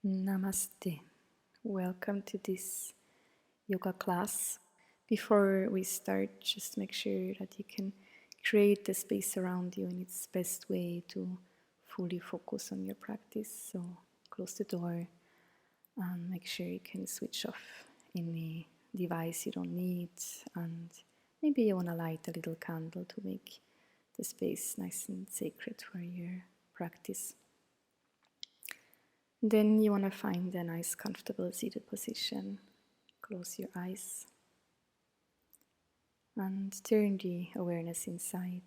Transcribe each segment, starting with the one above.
Namaste. Welcome to this yoga class. Before we start, just make sure that you can create the space around you in its best way to fully focus on your practice. So close the door and make sure you can switch off any device you don't need, and maybe you want to light a little candle to make the space nice and sacred for your practice. Then you want to find a nice comfortable seated position. Close your eyes and turn the awareness inside.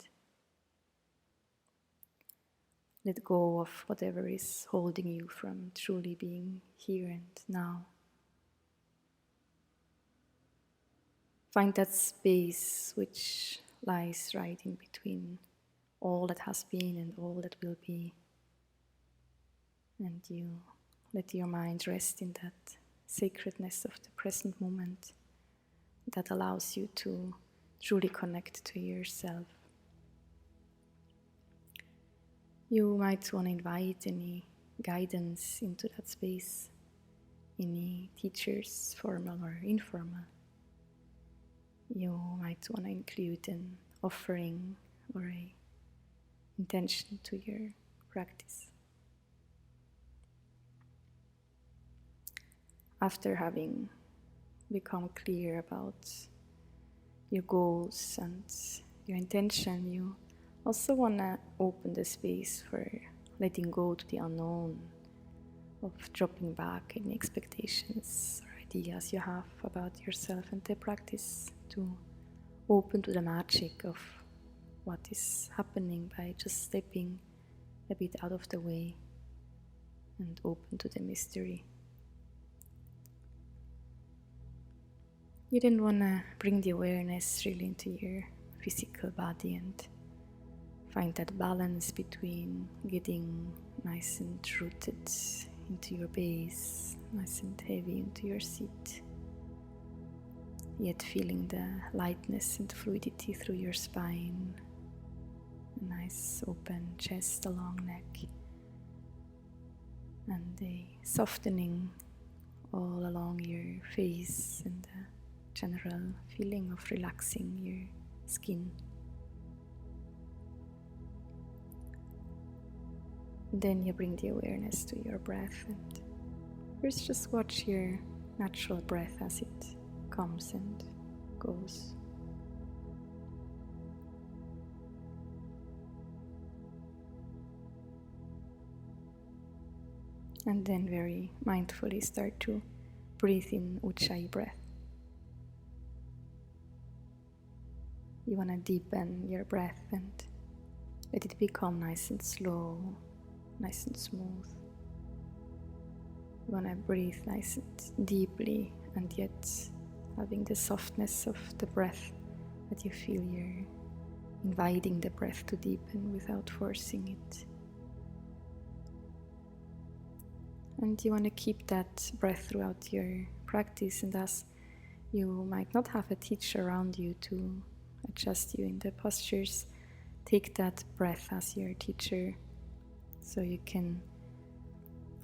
Let go of whatever is holding you from truly being here and now. Find that space which lies right in between all that has been and all that will be. And you let your mind rest in that sacredness of the present moment that allows you to truly connect to yourself. You might want to invite any guidance into that space, any teachers, formal or informal. You might want to include an offering or an intention to your practice. After having become clear about your goals and your intention, you also want to open the space for letting go to the unknown, of dropping back any expectations or ideas you have about yourself and the practice, to open to the magic of what is happening by just stepping a bit out of the way and open to the mystery. You then want to bring the awareness really into your physical body and find that balance between getting nice and rooted into your base, nice and heavy into your seat, yet feeling the lightness and fluidity through your spine, a nice open chest, a long neck, and a softening all along your face and the general feeling of relaxing your skin. Then you bring the awareness to your breath and first just watch your natural breath as it comes and goes. And then very mindfully start to breathe in Ujjayi breath. You want to deepen your breath and let it become nice and slow, nice and smooth. You want to breathe nice and deeply, and yet having the softness of the breath, that you feel you're inviting the breath to deepen without forcing it. And you want to keep that breath throughout your practice, and as you might not have a teacher around you to adjust you in the postures, take that breath as your teacher, so you can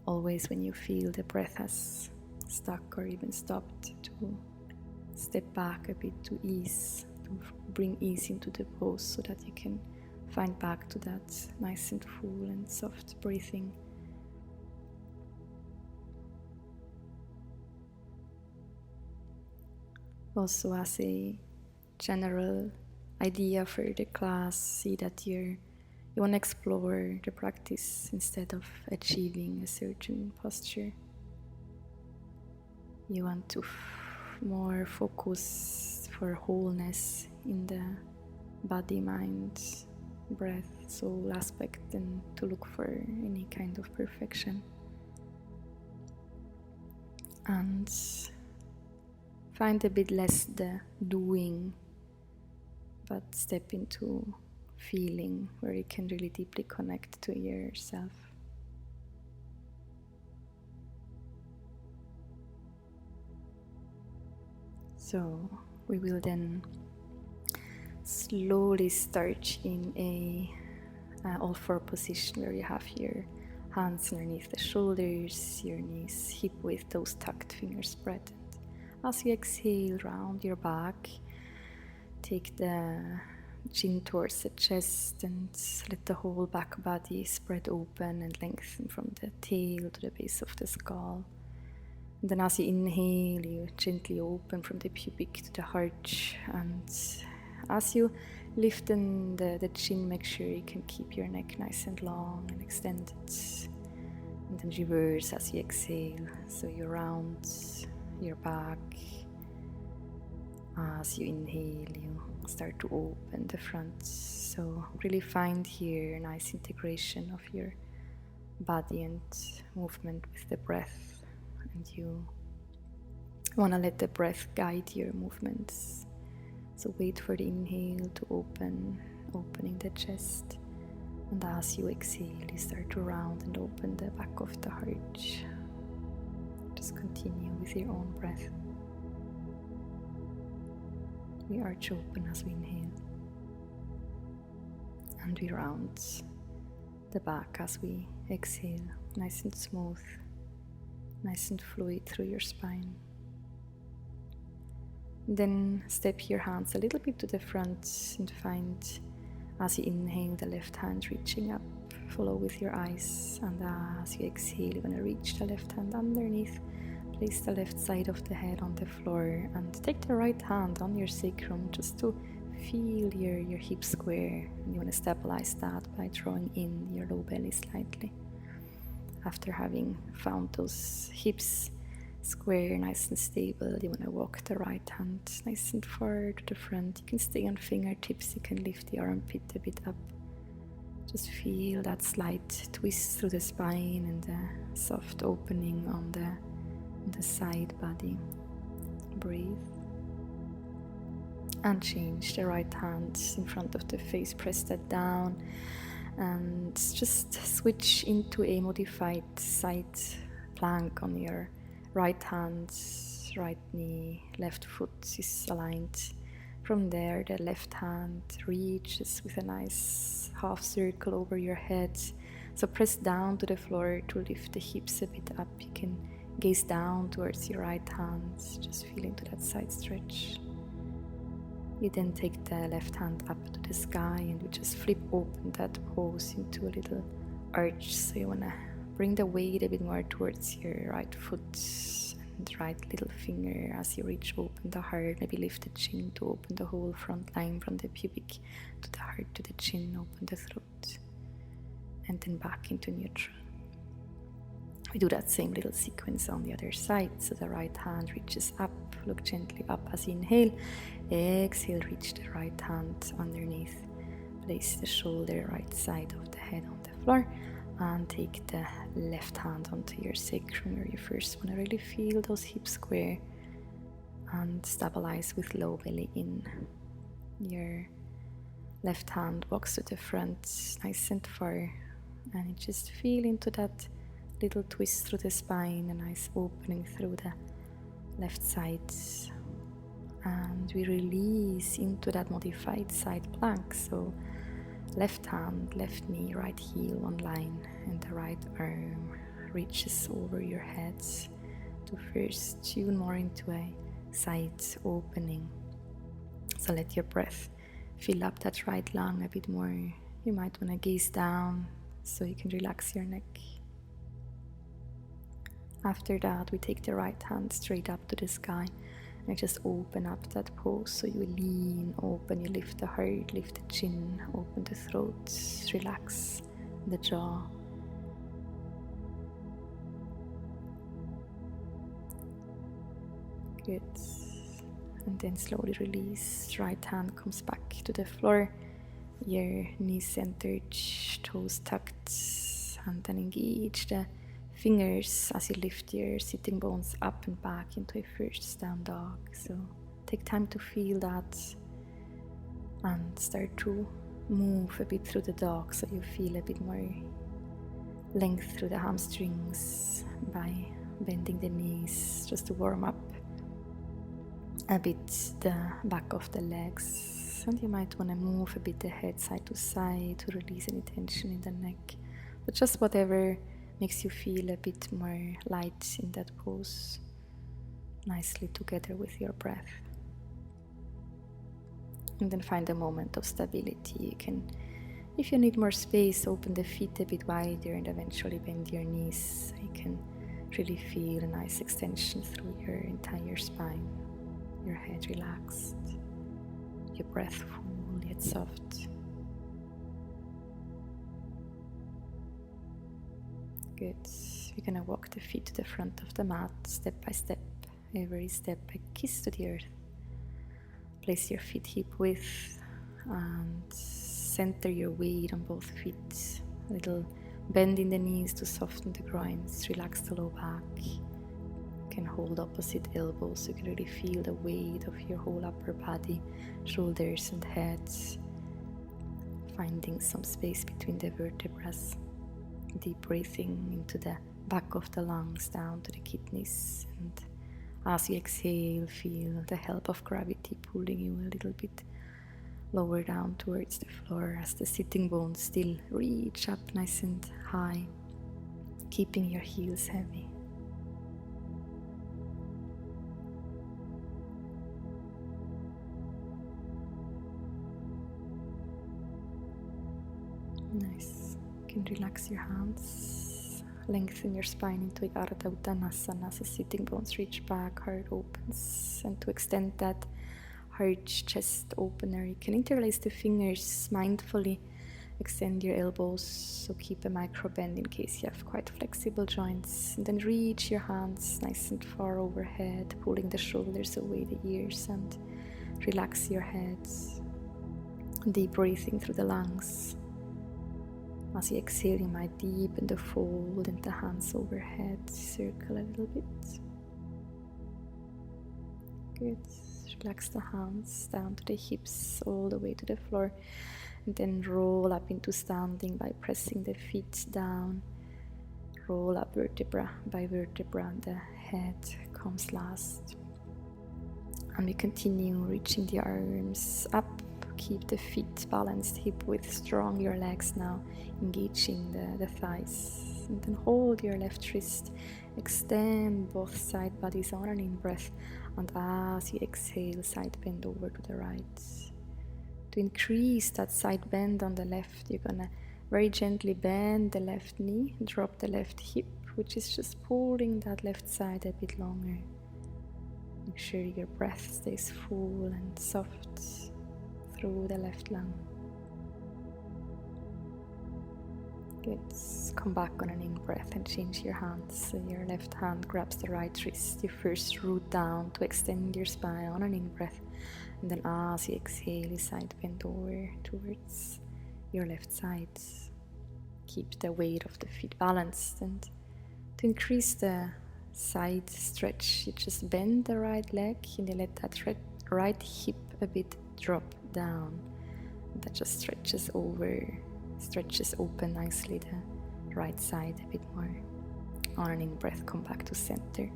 always, when you feel the breath has stuck or even stopped, to step back a bit to ease, to bring ease into the pose, so that you can find back to that nice and full and soft breathing. Also, as a general idea for the class, see that you want to explore the practice instead of achieving a certain posture. You want to more focus for wholeness in the body, mind, breath, soul aspect, than to look for any kind of perfection. And find a bit less the doing, but step into feeling, where you can really deeply connect to yourself. So we will then slowly start in a all-four position, where you have your Hands underneath the shoulders, your knees hip width, those tucked fingers spread. And as you exhale, round your back, take the chin towards the chest and let the whole back body spread open and lengthen from the tail to the base of the skull. And then as you inhale, you gently open from the pubic to the heart, and as you liften the chin, make sure you can keep your neck nice and long and extended. And then reverse as you exhale, so you round your back. As you inhale, you start to open the front. So really find here a nice integration of your body and movement with the breath. And you want to let the breath guide your movements. So wait for the inhale to opening the chest. And as you exhale, you start to round and open the back of the heart. Just continue with your own breath. We arch open as we inhale. And we round the back as we exhale, nice and smooth, nice and fluid through your spine. Then step your hands a little bit to the front and find, as you inhale, the left hand reaching up. Follow with your eyes, and as you exhale, you're going to reach the left hand underneath. Place the left side of the head on the floor and take the right hand on your sacrum just to feel your hip square. And you want to stabilize that by drawing in your low belly slightly. After having found those hips square, nice and stable, you want to walk the right hand nice and far to the front. You can stay on fingertips, you can lift the armpit a bit up. Just feel that slight twist through the spine and the soft opening on the side body. Breathe. And change the right hand in front of the face, press that down. And just switch into a modified side plank on your right hand, right knee, left foot is aligned. From there, the left hand reaches with a nice half circle over your head. So press down to the floor to lift the hips a bit up. You can gaze down towards your right hand, just feel into that side stretch. You then take the left hand up to the sky and you just flip open that pose into a little arch. So you want to bring the weight a bit more towards your right foot and right little finger as you reach open the heart. Maybe lift the chin to open the whole front line from the pubic to the heart to the chin, open the throat. And then back into neutral. We do that same little sequence on the other side. So the right hand reaches up, look gently up as you inhale. Exhale, reach the right hand underneath. Place the shoulder right side of the head on the floor. And take the left hand onto your sacrum, where you first want to really feel those hips square. And stabilize with low belly in. Your left hand walks to the front, nice and far. And you just feel into that little twist through the spine, a nice opening through the left side, and we release into that modified side plank. So left hand, left knee, right heel on line, and the right arm reaches over your head to first tune more into a side opening. So let your breath fill up that right lung a bit more. You might want to gaze down so you can relax your neck. After that, we take the right hand straight up to the sky and just open up that pose. So you lean open, you lift the heart, lift the chin, open the throat, relax the jaw. Good. And then slowly release. Right hand comes back to the floor. Your knees centered, toes tucked, and then engage the fingers as you lift your sitting bones up and back into a first down dog. So take time to feel that and start to move a bit through the dog so you feel a bit more length through the hamstrings by bending the knees just to warm up a bit the back of the legs. And you might want to move a bit the head side to side to release any tension in the neck, but just whatever makes you feel a bit more light in that pose, nicely together with your breath. And then find a moment of stability. You can, if you need more space, open the feet a bit wider and eventually bend your knees. You can really feel a nice extension through your entire spine, your head relaxed, your breath full yet soft. Good. We're gonna walk the feet to the front of the mat, step by step. Every step a kiss to the earth. Place your feet hip width and center your weight on both feet. A little bend in the knees to soften the groins, relax the low back. You can hold opposite elbows so you can really feel the weight of your whole upper body, shoulders and head. Finding some space between the vertebrae. Deep breathing into the back of the lungs down to the kidneys, and as you exhale, feel the help of gravity pulling you a little bit lower down towards the floor as the sitting bones still reach up nice and high, keeping your heels heavy. Nice. You can relax your hands, lengthen your spine into HATHA YIN as the sitting bones reach back, heart opens, and to extend that heart chest opener, you can interlace the fingers mindfully, extend your elbows, so keep a micro bend in case you have quite flexible joints, and then reach your hands nice and far overhead, pulling the shoulders away the ears, and relax your head. Deep breathing through the lungs. As you exhale, you might deepen the fold and the hands overhead, circle a little bit. Good. Relax the hands down to the hips, all the way to the floor, and then roll up into standing by pressing the feet down. Roll up vertebra by vertebra, and the head comes last. And we continue reaching the arms up. Keep the feet balanced, hip width, strong your legs now, engaging the thighs. And then hold your left wrist, extend both side bodies on an in-breath, and as you exhale, side bend over to the right. To increase that side bend on the left, you're gonna very gently bend the left knee, drop the left hip, which is just pulling that left side a bit longer. Make sure your breath stays full and soft through the left lung. Good. Come back on an in-breath and change your hands. So your left hand grabs the right wrist. You first root down to extend your spine on an in-breath. And then as you exhale, you side bend over towards your left side. Keep the weight of the feet balanced. And to increase the side stretch, you just bend the right leg and you let that right hip a bit drop down. That just stretches open nicely the right side a bit more. On an in-breath, come back to center.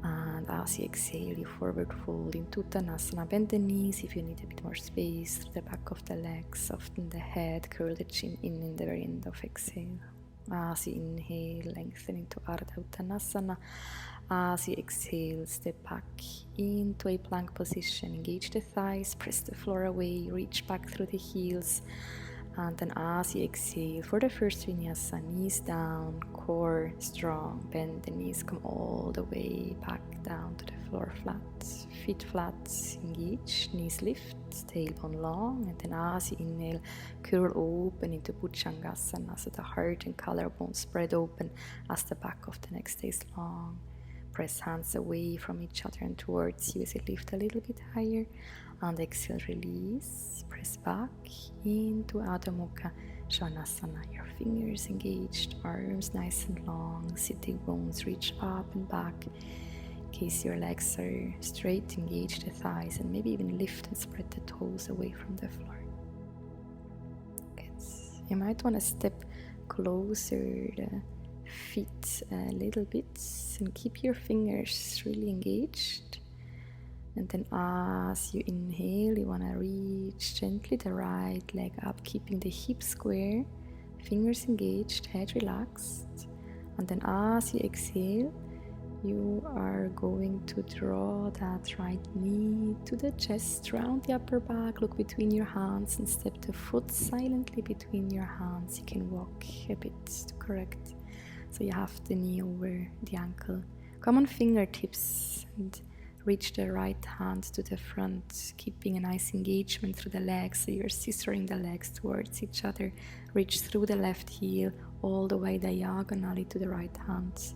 And as you exhale, you forward fold into Uttanasana. Bend the knees if you need a bit more space through the back of the legs. Soften the head, curl the chin in the very end of exhale. As you inhale, lengthen into Ardha Uttanasana. As you exhale, step back into a plank position. Engage the thighs, press the floor away, reach back through the heels. And then as you exhale, for the first vinyasa, knees down, core strong, bend the knees, come all the way back down to the floor flat. Feet flat, engage, knees lift, tailbone long, and then as you inhale, curl open into Bhujangasana, so the heart and collarbone spread open as the back of the neck stays long. Press hands away from each other and towards you as you lift a little bit higher. And exhale, release, press back into Adho Mukha Svanasana. Your fingers engaged, arms nice and long, sitting bones reach up and back. In case your legs are straight, engage the thighs and maybe even lift and spread the toes away from the floor. Good. You might want to step closer the feet a little bit and keep your fingers really engaged. And then as you inhale, you want to reach gently the right leg up, keeping the hip square, fingers engaged, head relaxed. And then as you exhale, you are going to draw that right knee to the chest, round the upper back, look between your hands and step the foot silently between your hands. You can walk a bit to correct. So you have the knee over the ankle. Come on fingertips and reach the right hand to the front, keeping a nice engagement through the legs. So you're scissoring the legs towards each other. Reach through the left heel all the way diagonally to the right hand.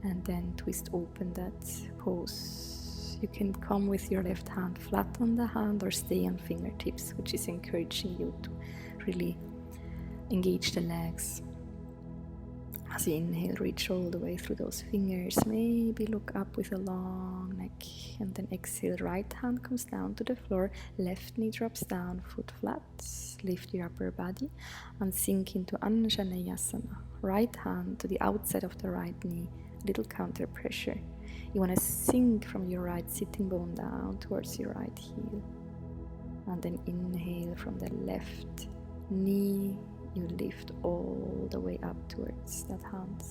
And then twist open that pose. You can come with your left hand flat on the hand or stay on fingertips, which is encouraging you to really engage the legs. As you inhale, reach all the way through those fingers. Maybe look up with a long neck. And then exhale, right hand comes down to the floor. Left knee drops down, foot flat. Lift your upper body and sink into Anjaneyasana. Right hand to the outside of the right knee. Little counter pressure. You want to sink from your right sitting bone down towards your right heel. And then inhale from the left knee. You lift all the way up towards that hand.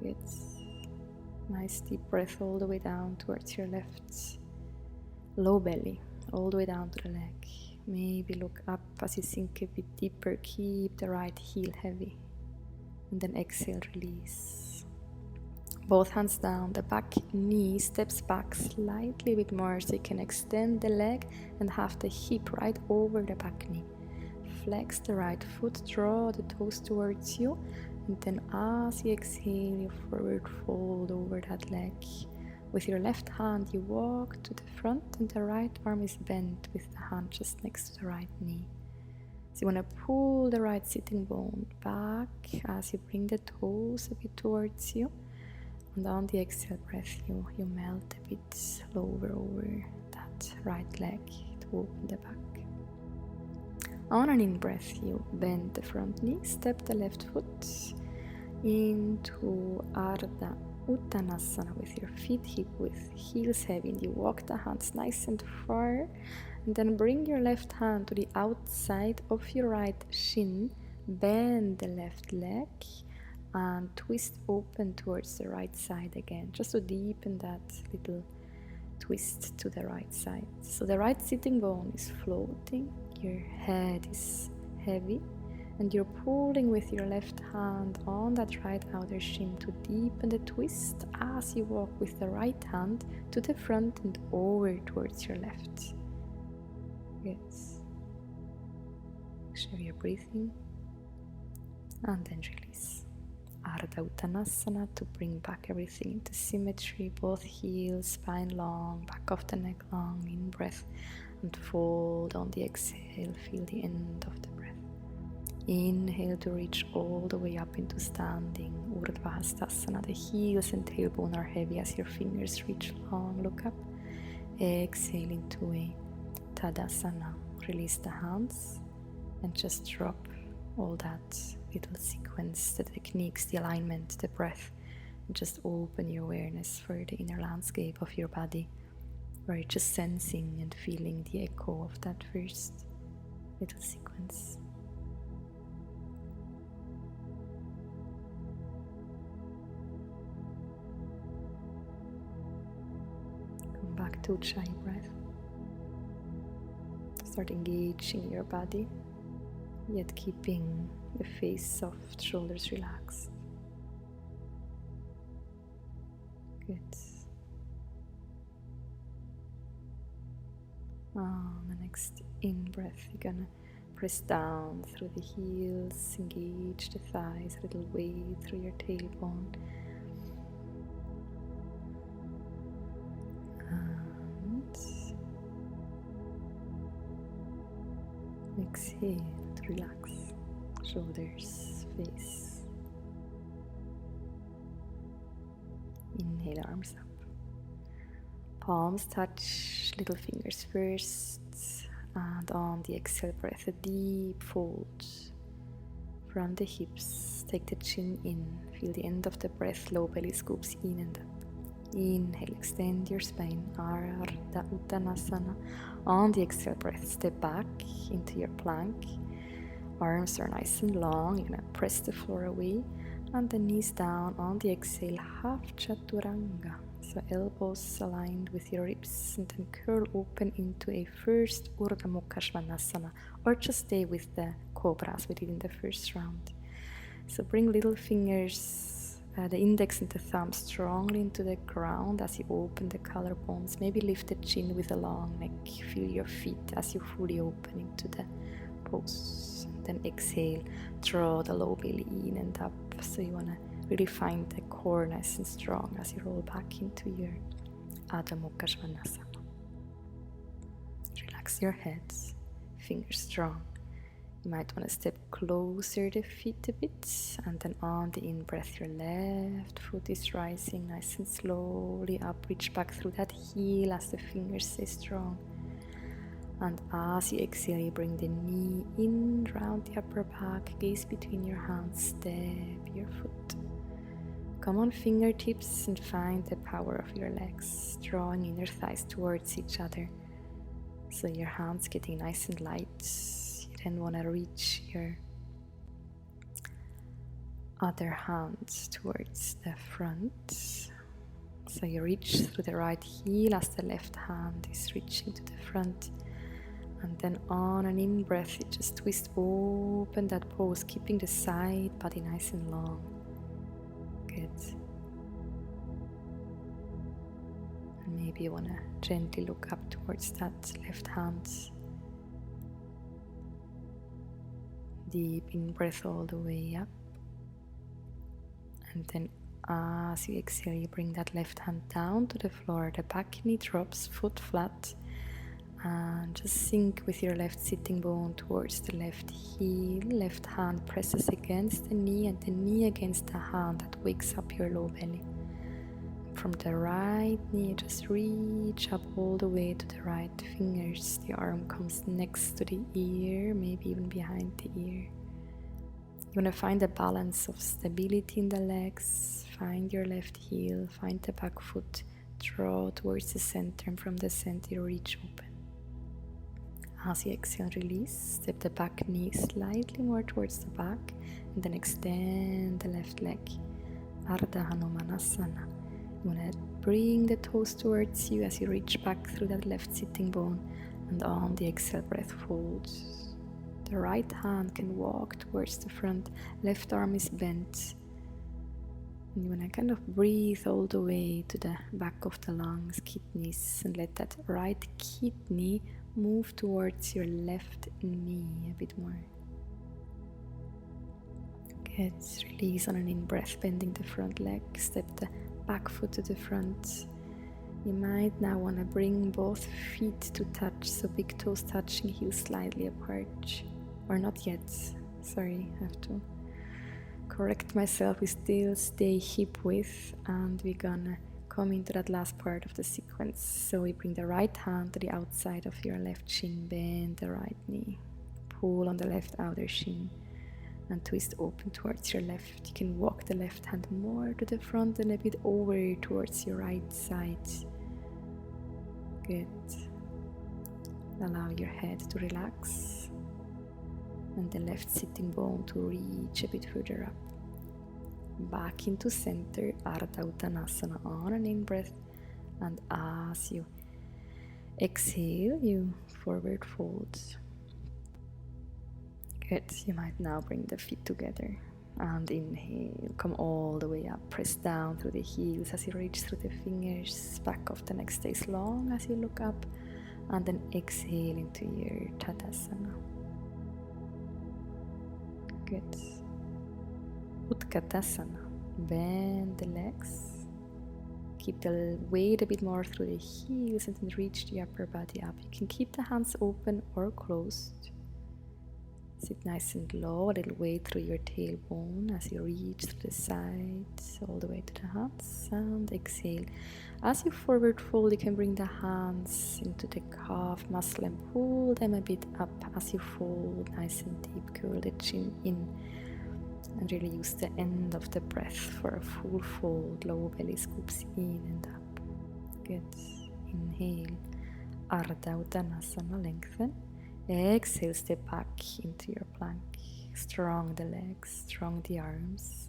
Good. Nice deep breath all the way down towards your left low belly, all the way down to the leg. Maybe look up as you sink a bit deeper. Keep the right heel heavy. And then exhale, release. Both hands down, the back knee steps back slightly a bit more so you can extend the leg and have the hip right over the back knee. Flex the right foot, draw the toes towards you, and then as you exhale, you forward fold over that leg. With your left hand, you walk to the front and the right arm is bent with the hand just next to the right knee. So you want to pull the right sitting bone back as you bring the toes a bit towards you. And on the exhale breath, you melt a bit lower over that right leg to open the back. On an in-breath, you bend the front knee, step the left foot into Ardha Uttanasana with your feet hip width, heels heavy, and you walk the hands nice and far. And then bring your left hand to the outside of your right shin, bend the left leg, and twist open towards the right side again, just to deepen that little twist to the right side. So the right sitting bone is floating, your head is heavy, and you're pulling with your left hand on that right outer shin to deepen the twist as you walk with the right hand to the front and over towards your left. Good. Make sure you're breathing, and then release. Ardha Uttanasana to bring back everything into symmetry, both heels, spine long, back of the neck long, in breath, and fold on the exhale, feel the end of the breath. Inhale to reach all the way up into standing, Urdhva Hastasana. The heels and tailbone are heavy as your fingers reach long, look up. Exhale into a Tadasana. Release the hands and just drop all that little sequence, the techniques, the alignment, the breath, and just open your awareness for the inner landscape of your body, where you're just sensing and feeling the echo of that first little sequence. Come back to Ujjayi breath. Start engaging your body, yet keeping the face soft, shoulders relaxed. Good. On the next in-breath, you're gonna press down through the heels, engage the thighs, a little weight through your tailbone. And exhale to relax. Shoulders, face. Inhale, arms up. Palms touch, little fingers first. And on the exhale breath, a deep fold from the hips. Take the chin in. Feel the end of the breath, low belly scoops in and up. Inhale, extend your spine, Ardha Uttanasana. On the exhale breath, step back into your plank. Arms are nice and long. You're gonna press the floor away and the knees down. On the exhale, half chaturanga. So elbows aligned with your ribs, and then curl open into a first Urdhva Mukha Svanasana, or just stay with the cobra as we did in the first round. So bring little fingers, the index and the thumb strongly into the ground as you open the collarbones. Maybe lift the chin with a long neck. Feel your feet as you fully open into the pose. Then exhale, draw the low belly in and up. So you want to really find the core nice and strong as you roll back into your Adho Mukha Svanasana. Relax your heads, fingers strong. You might want to step closer the feet a bit, and then on the in-breath your left foot is rising nice and slowly up. Reach back through that heel as the fingers stay strong. And as you exhale, you bring the knee in, round the upper back, gaze between your hands, step your foot. Come on fingertips and find the power of your legs, drawing inner thighs towards each other. So your hands getting nice and light. You then want to reach your other hand towards the front. So you reach through the right heel as the left hand is reaching to the front. And then on an in-breath, you just twist open that pose, keeping the side body nice and long. Good. And maybe you want to gently look up towards that left hand. Deep in-breath all the way up. And then as you exhale, you bring that left hand down to the floor. The back knee drops, foot flat. And just sink with your left sitting bone towards the left heel. Left hand presses against the knee and the knee against the hand. That wakes up your low belly. From the right knee, just reach up all the way to the right fingers. The arm comes next to the ear, maybe even behind the ear. You want to find a balance of stability in the legs. Find your left heel, find the back foot. Draw towards the center, and from the center reach open. As you exhale, release, step the back knee slightly more towards the back, and then extend the left leg. Ardha Hanumanasana. You want to bring the toes towards you as you reach back through that left sitting bone, and on the exhale, breath fold. The right hand can walk towards the front, left arm is bent. And you want to kind of breathe all the way to the back of the lungs, kidneys, and let that right kidney move towards your left knee a bit more. Good. Release on an in-breath, bending the front leg. Step the back foot to the front. You might now want to bring both feet to touch, so big toes touching, heels slightly apart. Or not yet. Sorry, I have to correct myself. We still stay hip width, and we're gonna come into that last part of the sequence. So we bring the right hand to the outside of your left shin, bend the right knee, pull on the left outer shin, and twist open towards your left. You can walk the left hand more to the front and a bit over towards your right side. Good. Allow your head to relax and the left sitting bone to reach a bit further up. Back into center, Ardha Uttanasana on an in-breath, and as you exhale, you forward fold. Good. You might now bring the feet together and inhale, come all the way up, press down through the heels as you reach through the fingers, back of the neck stays long as you look up, and then exhale into your Tadasana. Good. Utkatasana. Bend the legs. Keep the weight a bit more through the heels and then reach the upper body up. You can keep the hands open or closed. Sit nice and low, a little weight through your tailbone as you reach through the sides, all the way to the hands, and exhale. As you forward fold, you can bring the hands into the calf muscle and pull them a bit up as you fold, nice and deep. Curl the chin in and really use the end of the breath for a full fold. Low belly scoops in and up. Good. Inhale. Ardha Uttanasana, lengthen. Exhale, step back into your plank. Strong the legs, strong the arms.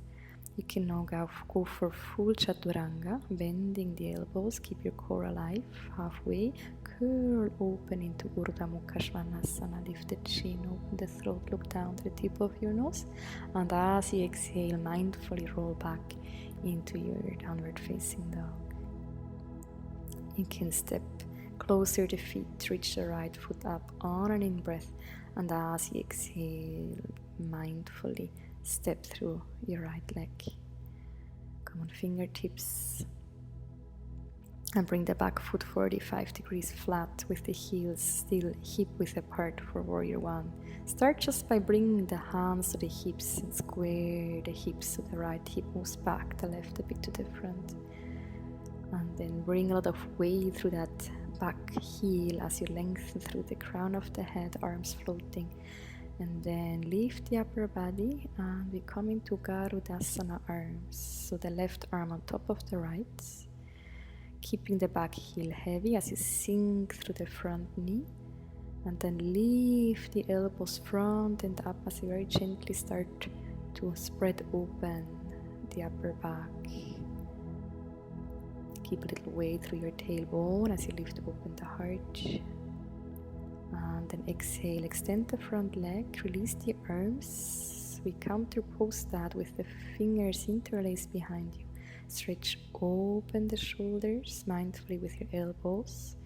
You can now go for full chaturanga, bending the elbows, keep your core alive, halfway, curl open into Urdhva Mukha Svanasana, lift the chin, open the throat, look down to the tip of your nose, and as you exhale, mindfully roll back into your downward facing dog. You can step closer the feet, reach the right foot up on an in-breath, and as you exhale, mindfully step through your right leg. Come on, fingertips, and bring the back foot 45 degrees flat with the heels still hip width apart for warrior one. Start just by bringing the hands to the hips and square the hips so the right hip moves back, the left a bit to the front. And then bring a lot of weight through that back heel as you lengthen through the crown of the head, arms floating. And then lift the upper body and we come into Garudasana arms. So the left arm on top of the right, keeping the back heel heavy as you sink through the front knee. And then lift the elbows front and up as you very gently start to spread open the upper back. Keep a little weight through your tailbone as you lift open the heart. And then exhale, extend the front leg, release the arms. We counterpose that with the fingers interlaced behind you. Stretch open the shoulders mindfully with your elbows.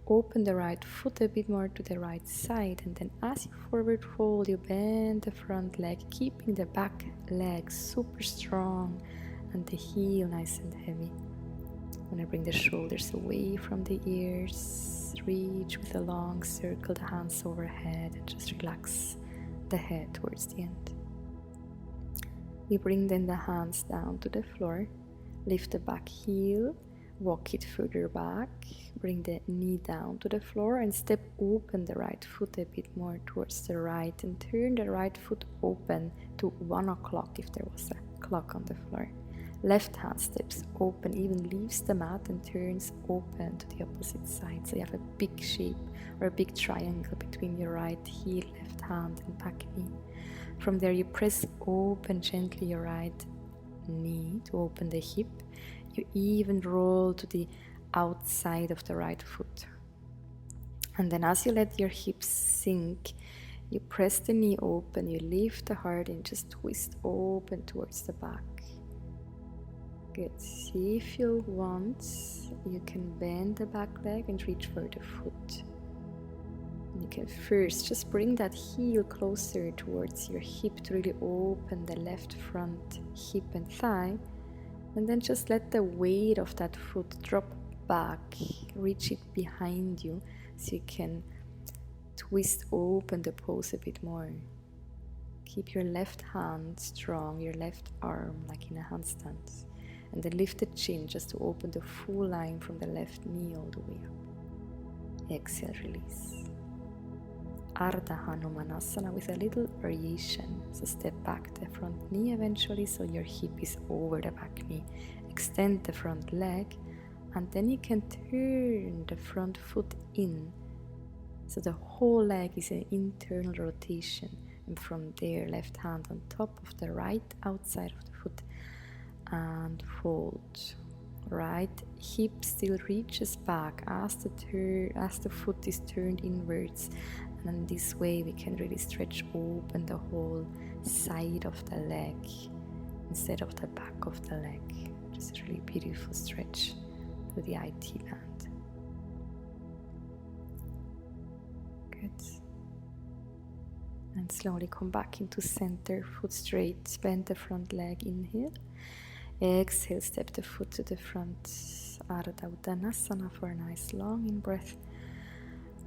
Open the right foot a bit more to the right side, and then as you forward fold, you bend the front leg, keeping the back leg super strong and the heel nice and heavy. I'm going to bring the shoulders away from the ears, reach with a long circle, the hands overhead, and just relax the head towards the end. We bring then the hands down to the floor, lift the back heel, walk it further back, bring the knee down to the floor and step open the right foot a bit more towards the right and turn the right foot open to 1 o'clock if there was a clock on the floor. Left hand steps open, even leaves the mat and turns open to the opposite side. So you have a big shape or a big triangle between your right heel, left hand and back knee. From there you press open gently your right knee to open the hip. You even roll to the outside of the right foot. And then as you let your hips sink, you press the knee open, you lift the heart and just twist open towards the back. Good. See if you want, you can bend the back leg and reach for the foot. You can first just bring that heel closer towards your hip to really open the left front hip and thigh. And then just let the weight of that foot drop back, reach it behind you so you can twist open the pose a bit more. Keep your left hand strong, your left arm like in a handstand. And then lift the chin just to open the full line from the left knee all the way up. Exhale, release. Ardha Hanumanasana with a little variation. So step back the front knee eventually so your hip is over the back knee. Extend the front leg and then you can turn the front foot in. So the whole leg is an internal rotation. And from there, left hand on top of the right outside of the foot. And fold. Right hip still reaches back as the foot is turned inwards, and in this way we can really stretch open the whole side of the leg instead of the back of the leg. Just a really beautiful stretch through the IT band. Good. And slowly come back into center, foot straight, bend the front leg, inhale. Exhale, step the foot to the front, Ardha Uttanasana for a nice long in-breath.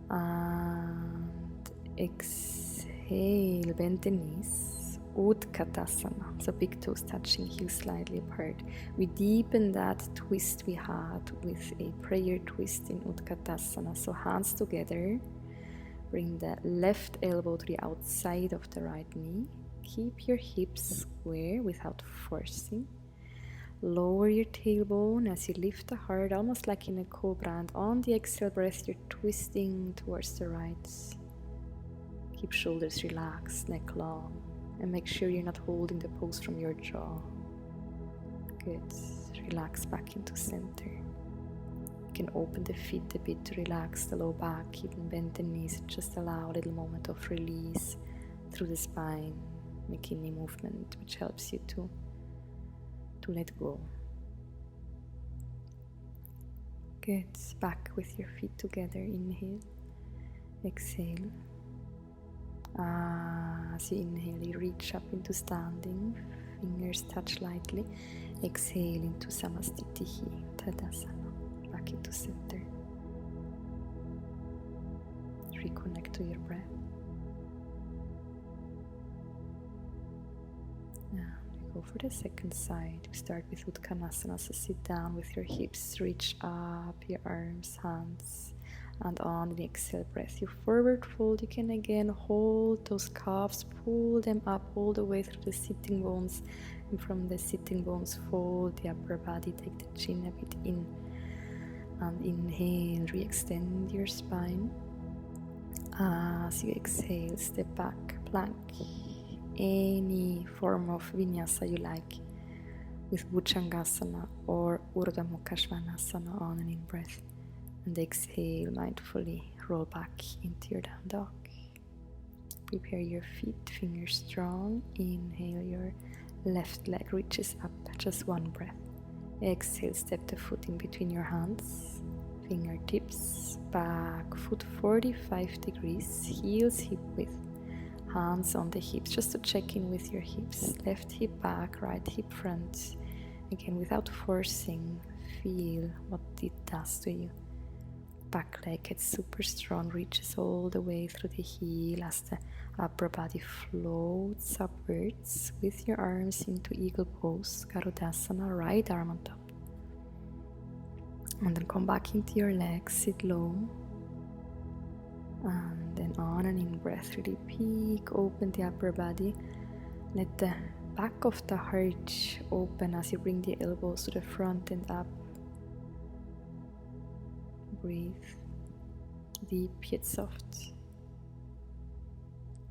And exhale, bend the knees, Utkatasana, so big toes touching, heels slightly apart. We deepen that twist we had with a prayer twist in Utkatasana, so hands together, bring the left elbow to the outside of the right knee, keep your hips square without forcing. Lower your tailbone as you lift the heart, almost like in a cobra, and on the exhale breath you're twisting towards the right. Keep shoulders relaxed, neck long, and make sure you're not holding the pose from your jaw. Good. Relax back into center. You can open the feet a bit to relax the low back, even bend the knees. Just allow a little moment of release through the spine, making any movement which helps you to let go. Good. Back with your feet together. Inhale. Exhale. As you inhale, you reach up into standing. Fingers touch lightly. Exhale into Samastitihi, Tadasana. Back into center. Reconnect to your breath. And we go for the second side. We start with Uttanasana, so sit down with your hips, reach up your arms, hands, and on the exhale breath, you forward fold. You can again hold those calves, pull them up all the way through the sitting bones, and from the sitting bones fold the upper body, take the chin a bit in, and inhale, re-extend your spine. As you exhale, step back, plank, any form of vinyasa you like, with Bhujangasana or Urdhva Mukha Svanasana on and in breath. And exhale, mindfully roll back into your down dog. Prepare your feet, fingers strong. Inhale, your left leg reaches up, just one breath. Exhale, step the foot in between your hands. Fingertips, back, foot 45 degrees, heels hip width. Hands on the hips, just to check in with your hips. Left hip back, right hip front. Again, without forcing, feel what it does to you. Back leg gets super strong, reaches all the way through the heel as the upper body floats upwards with your arms into eagle pose, Garudasana, right arm on top. And then come back into your legs, sit low. And then on and in breath, really peak, open the upper body. Let the back of the heart open as you bring the elbows to the front and up. Breathe, deep yet soft,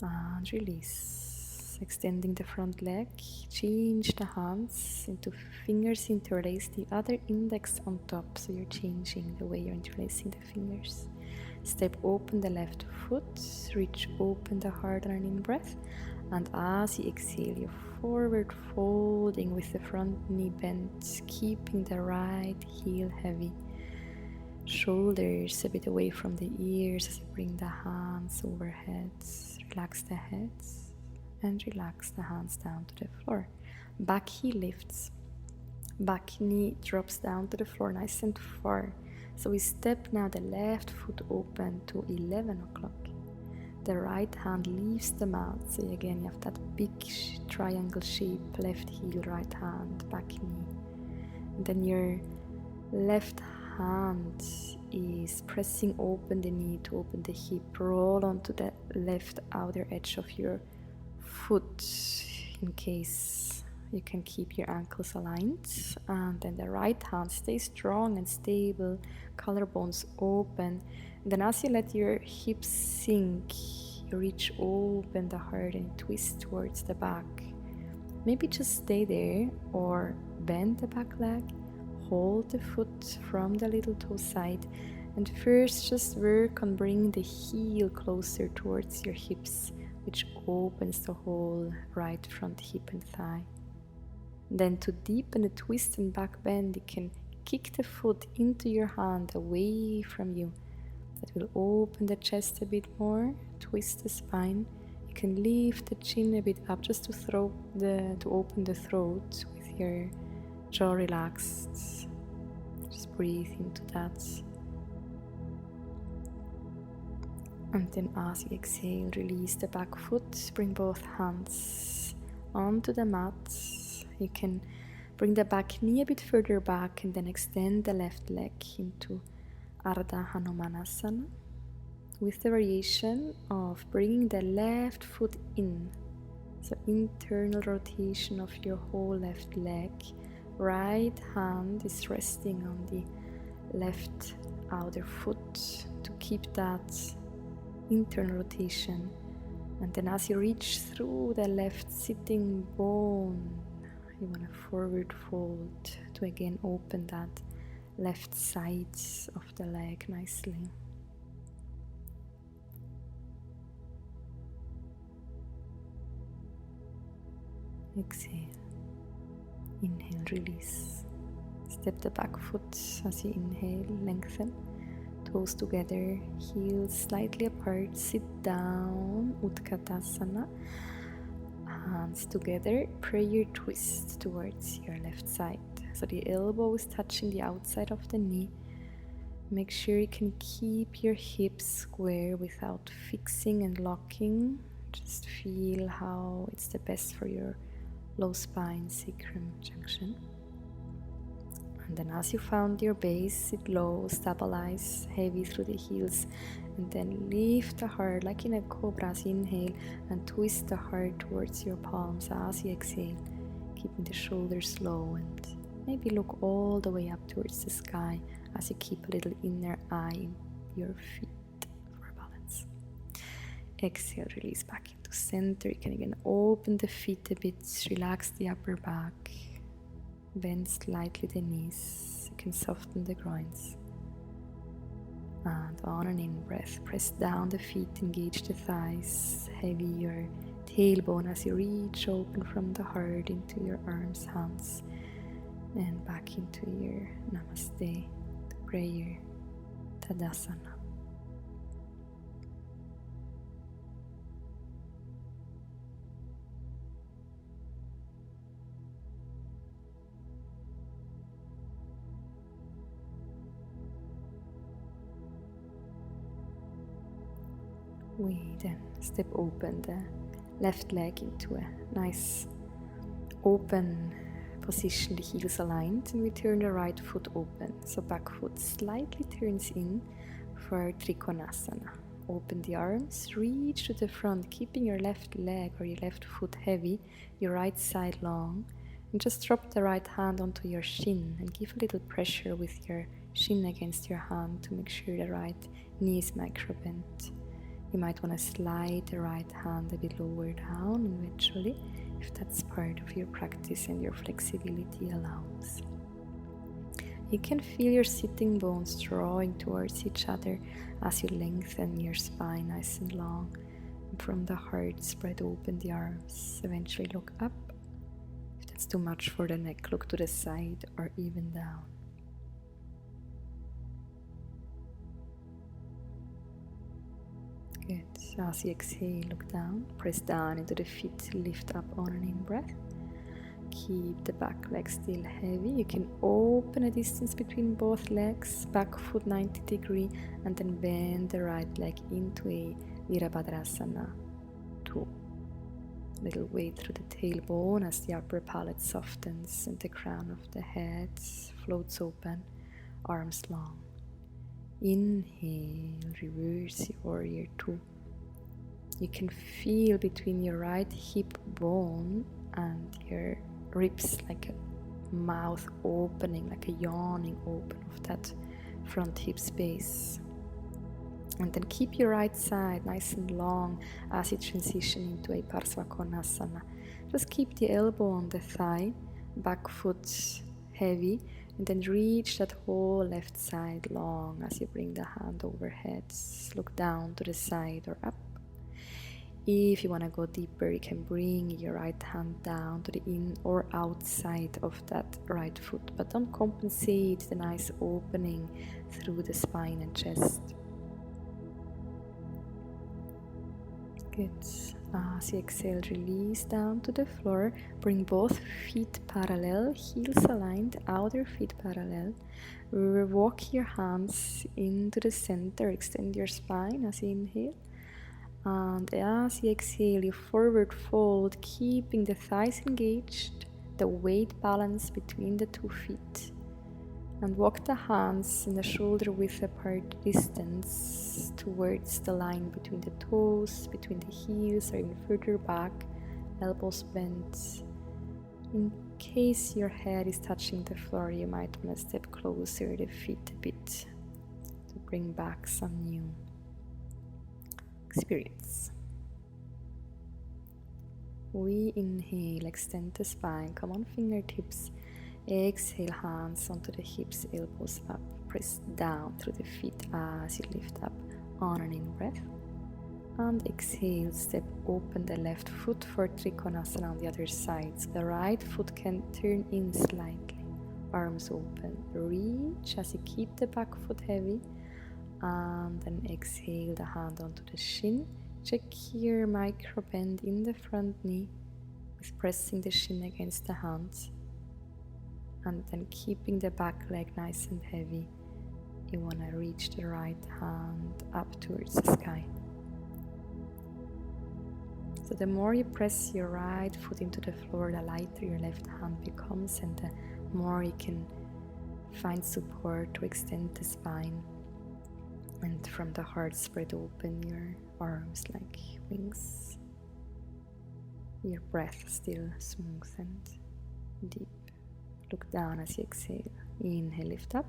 and release. Extending the front leg, change the hands into fingers interlace, the other index on top, so you're changing the way you're interlacing the fingers. Step open the left foot, reach open the heart on an in-breath, and as you exhale, you're forward folding with the front knee bent, keeping the right heel heavy. Shoulders a bit away from the ears as you bring the hands overhead. Relax the heads and relax the hands down to the floor. Back heel lifts. Back knee drops down to the floor, nice and far. So we step now the left foot open to 11 o'clock. The right hand leaves the mat. So again, you have that big triangle shape, left heel, right hand, back knee. And then your left hand is pressing open the knee to open the hip. Roll onto the left outer edge of your foot in case you can keep your ankles aligned. And then the right hand stays strong and stable, collarbones open. And then as you let your hips sink, you reach open the heart and twist towards the back. Maybe just stay there or bend the back leg. Hold the foot from the little toe side, and first just work on bringing the heel closer towards your hips, which opens the whole right front hip and thigh. Then to deepen the twist and back bend, you can kick the foot into your hand away from you. That will open the chest a bit more, twist the spine. You can lift the chin a bit up just to open the throat with your jaw relaxed. Just breathe into that. And then as you exhale, release the back foot, bring both hands onto the mat. You can bring the back knee a bit further back and then extend the left leg into Ardha Hanumanasana with the variation of bringing the left foot in. So internal rotation of your whole left leg. Right hand is resting on the left outer foot to keep that internal rotation. And then as you reach through the left sitting bone, you want to forward fold to again open that left side of the leg nicely. Exhale. Inhale, release. Step the back foot as you inhale, lengthen. Toes together, heels slightly apart, sit down, Utkatasana. Hands together, prayer twist towards your left side. So the elbow is touching the outside of the knee. Make sure you can keep your hips square without fixing and locking. Just feel how it's the best for your low spine, sacrum junction. And then as you found your base, sit low, stabilize, heavy through the heels, and then lift the heart like in a cobra as you inhale and twist the heart towards your palms as you exhale, keeping the shoulders low and maybe look all the way up towards the sky as you keep a little inner eye in your feet for balance. Exhale, release back into center. You can again open the feet a bit, relax the upper back. Bend slightly the knees, you can soften the groins. And on an in-breath, press down the feet, engage the thighs, heavy your tailbone as you reach open from the heart into your arms, hands, and back into your Namaste, prayer, Tadasana. We then step open the left leg into a nice open position, the heels aligned, and we turn the right foot open. So back foot slightly turns in for Trikonasana. Open the arms, reach to the front, keeping your left leg or your left foot heavy, your right side long, and just drop the right hand onto your shin and give a little pressure with your shin against your hand to make sure the right knee is micro bent. You might want to slide the right hand a bit lower down eventually, if that's part of your practice and your flexibility allows. You can feel your sitting bones drawing towards each other as you lengthen your spine nice and long. And from the heart, spread open the arms. Eventually look up. If that's too much for the neck, look to the side or even down. Good. As you exhale, look down, press down into the feet, lift up on an in-breath. Keep the back leg still heavy. You can open a distance between both legs, back foot 90 degree, and then bend the right leg into a Virabhadrasana 2. Little weight through the tailbone as the upper palate softens and the crown of the head floats open, arms long. Inhale, reverse your warrior 2. You can feel between your right hip bone and your ribs like a mouth opening, like a yawning open of that front hip space. And then keep your right side nice and long as you transition into a Parsvakonasana. Just keep the elbow on the thigh, back foot heavy, and then reach that whole left side long as you bring the hand overhead. Look down to the side or up. If you want to go deeper, you can bring your right hand down to the in or outside of that right foot, but don't compensate the nice opening through the spine and chest. Good. As you exhale, release down to the floor. Bring both feet parallel, heels aligned, outer feet parallel. Walk your hands into the center, extend your spine as you inhale. And as you exhale, you forward fold, keeping the thighs engaged, the weight balance between the 2 feet. And walk the hands in the shoulder width apart distance towards the line between the toes, between the heels, or even further back, elbows bent. In case your head is touching the floor, you might want to step closer the feet a bit to bring back some new experience. We inhale, extend the spine, come on fingertips. Exhale, hands onto the hips, elbows up. Press down through the feet as you lift up on an in-breath. And exhale, step open the left foot for Trikonasana on the other side. So the right foot can turn in slightly. Arms open. Reach as you keep the back foot heavy. And then exhale the hand onto the shin. Check here, micro bend in the front knee with pressing the shin against the hands. And then keeping the back leg nice and heavy. You want to reach the right hand up towards the sky. So the more you press your right foot into the floor, the lighter your left hand becomes, and the more you can find support to extend the spine. And from the heart, spread open your arms like wings. Your breath still smooth and deep. Look down as you exhale. Inhale, lift up.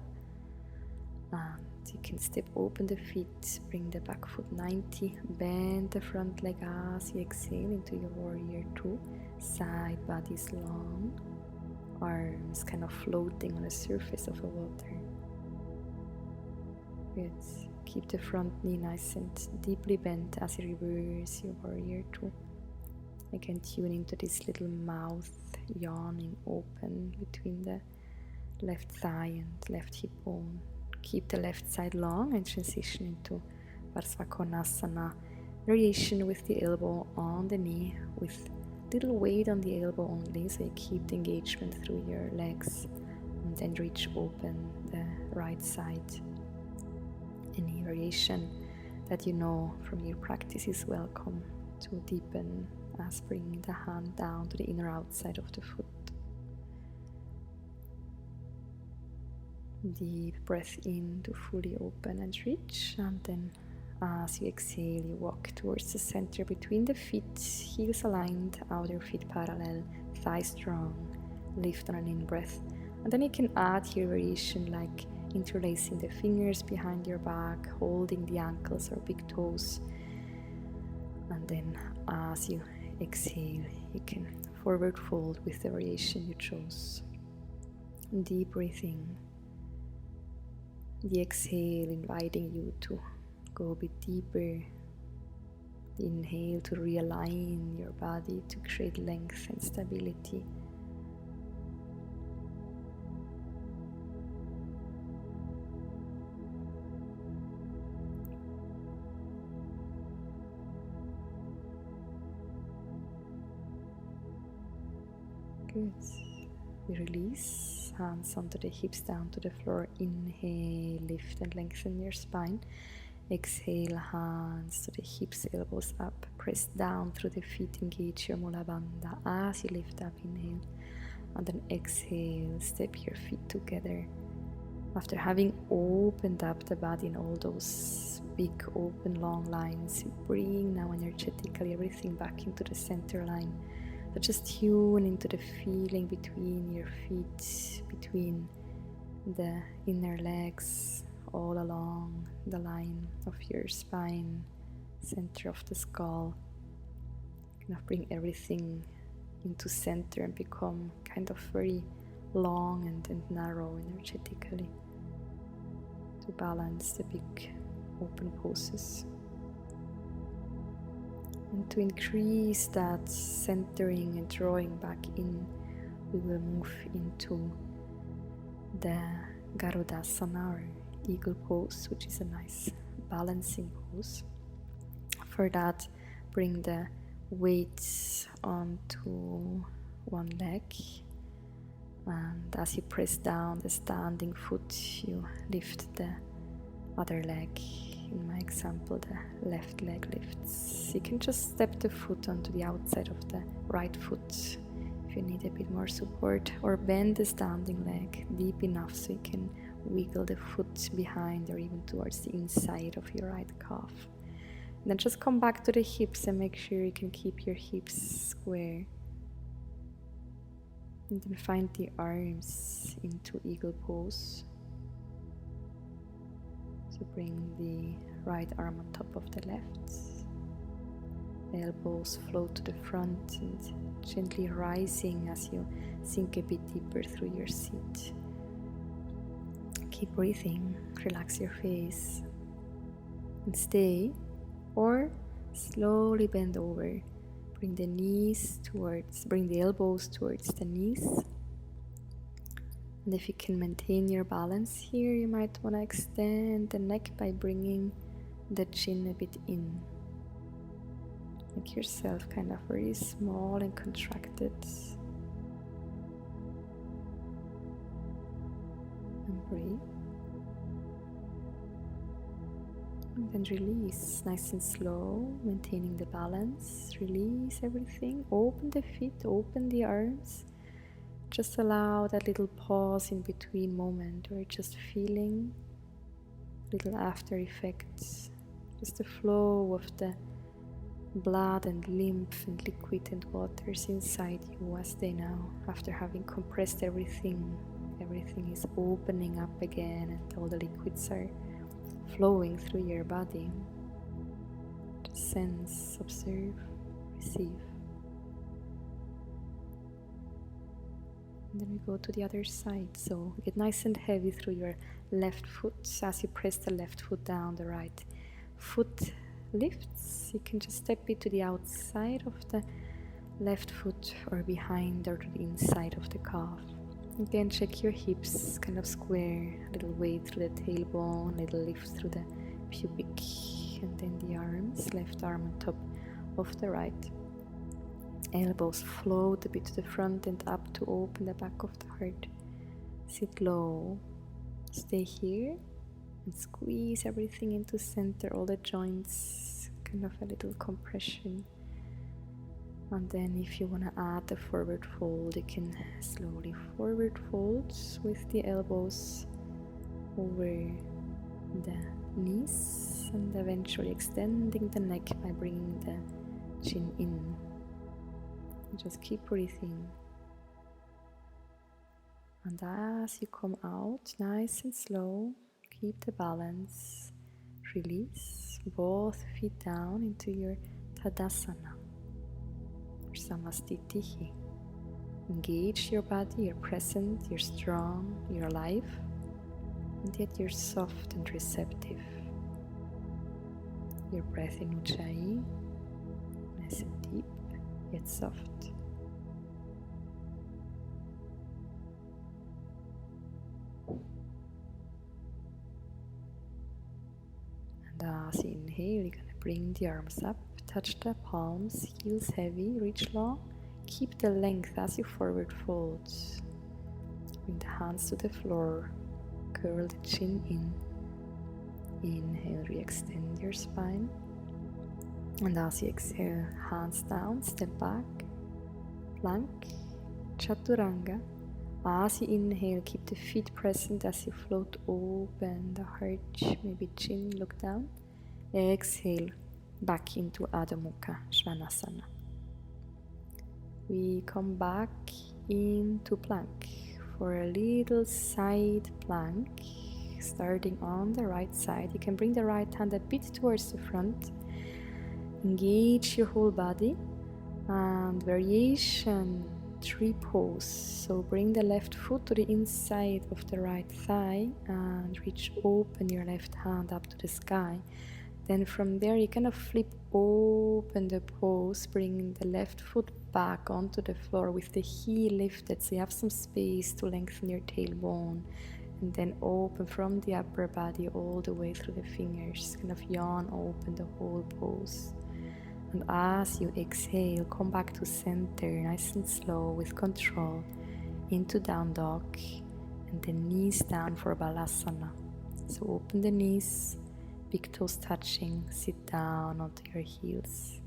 And you can step open the feet, bring the back foot 90, bend the front leg as you exhale into your warrior 2. Side body is long, arms kind of floating on the surface of the water. Good. Keep the front knee nice and deeply bent as you reverse your warrior 2. Again, tune into this little mouth yawning open between the left thigh and left hip bone. Keep the left side long and transition into Konasana variation with the elbow on the knee, with little weight on the elbow only, so you keep the engagement through your legs, and then reach open the right side. Any variation that you know from your practice is welcome to deepen as bringing the hand down to the inner outside of the foot. Deep breath in to fully open and reach, and then as you exhale, you walk towards the center between the feet, heels aligned, outer feet parallel, thighs strong, lift on an in-breath. And then you can add here variation like interlacing the fingers behind your back, holding the ankles or big toes. And then as you exhale, you can forward fold with the variation you chose. Deep breathing. The exhale inviting you to go a bit deeper. The inhale to realign your body to create length and stability. Good. We release, hands onto the hips, down to the floor. Inhale, lift and lengthen your spine. Exhale, hands to the hips, elbows up. Press down through the feet, engage your Mula Bandha as you lift up. Inhale, and then exhale, step your feet together. After having opened up the body in all those big open long lines, bring now energetically everything back into the center line. So just tune into the feeling between your feet, between the inner legs, all along the line of your spine, center of the skull. Kind of bring everything into center and become kind of very long and narrow energetically to balance the big open poses. And to increase that centering and drawing back in, we will move into the Garudasana or eagle pose, which is a nice balancing pose. For that, bring the weight onto one leg, and as you press down the standing foot, you lift the other leg. In my example, the left leg lifts. You can just step the foot onto the outside of the right foot if you need a bit more support, or bend the standing leg deep enough so you can wiggle the foot behind or even towards the inside of your right calf. And then just come back to the hips and make sure you can keep your hips square. And then find the arms into eagle pose. So bring the right arm on top of the left. Elbows float to the front and gently rising as you sink a bit deeper through your seat. Keep breathing, relax your face and stay, or slowly bend over. Bring the elbows towards the knees. And if you can maintain your balance here, you might want to extend the neck by bringing the chin a bit in. Make yourself kind of very small and contracted. And breathe. And then release, nice and slow, maintaining the balance. Release everything. Open the feet, open the arms. Just allow that little pause in between moment where you're just feeling little after effects. Just the flow of the blood and lymph and liquid and waters inside you as they now, after having compressed everything is opening up again and all the liquids are flowing through your body. Just sense, observe, receive. And then we go to the other side. So get nice and heavy through your left foot. As you press the left foot down, the right foot lifts. You can just step it to the outside of the left foot or behind or to the inside of the calf. Again, check your hips, kind of square, a little weight through the tailbone, little lift through the pubic, and then the arms, left arm on top of the right. Elbows float a bit to the front and up to open the back of the heart. Sit low, stay here, and squeeze everything into center, all the joints, kind of a little compression. And then if you want to add the forward fold, you can slowly forward fold with the elbows over the knees and eventually extending the neck by bringing the chin in. And just keep breathing. And as you come out, nice and slow, keep the balance, release both feet down into your Tadasana. Samastitihi. Engage your body, you're present, you're strong, you're alive, and yet you're soft and receptive. Your breath in Ujjayi, nice and deep, yet soft. And as you inhale, you're going to bring the arms up. Touch the palms, heels heavy, reach long. Keep the length as you forward fold. Bring the hands to the floor. Curl the chin in. Inhale, re-extend your spine. And as you exhale, hands down, step back. Plank, Chaturanga. As you inhale, keep the feet present as you float open the heart. Maybe chin, look down. Exhale. Back into Adho Mukha Svanasana. We come back into plank for a little side plank, starting on the right side. You can bring the right hand a bit towards the front, engage your whole body, and variation tree pose. So bring the left foot to the inside of the right thigh and reach open your left hand up to the sky. Then from there you kind of flip open the pose, bringing the left foot back onto the floor with the heel lifted, so you have some space to lengthen your tailbone, and then open from the upper body all the way through the fingers, kind of yawn open the whole pose. And as you exhale, come back to center, nice and slow with control, into down dog, and the knees down for Balasana. So open the knees, big toes touching, sit down onto your heels.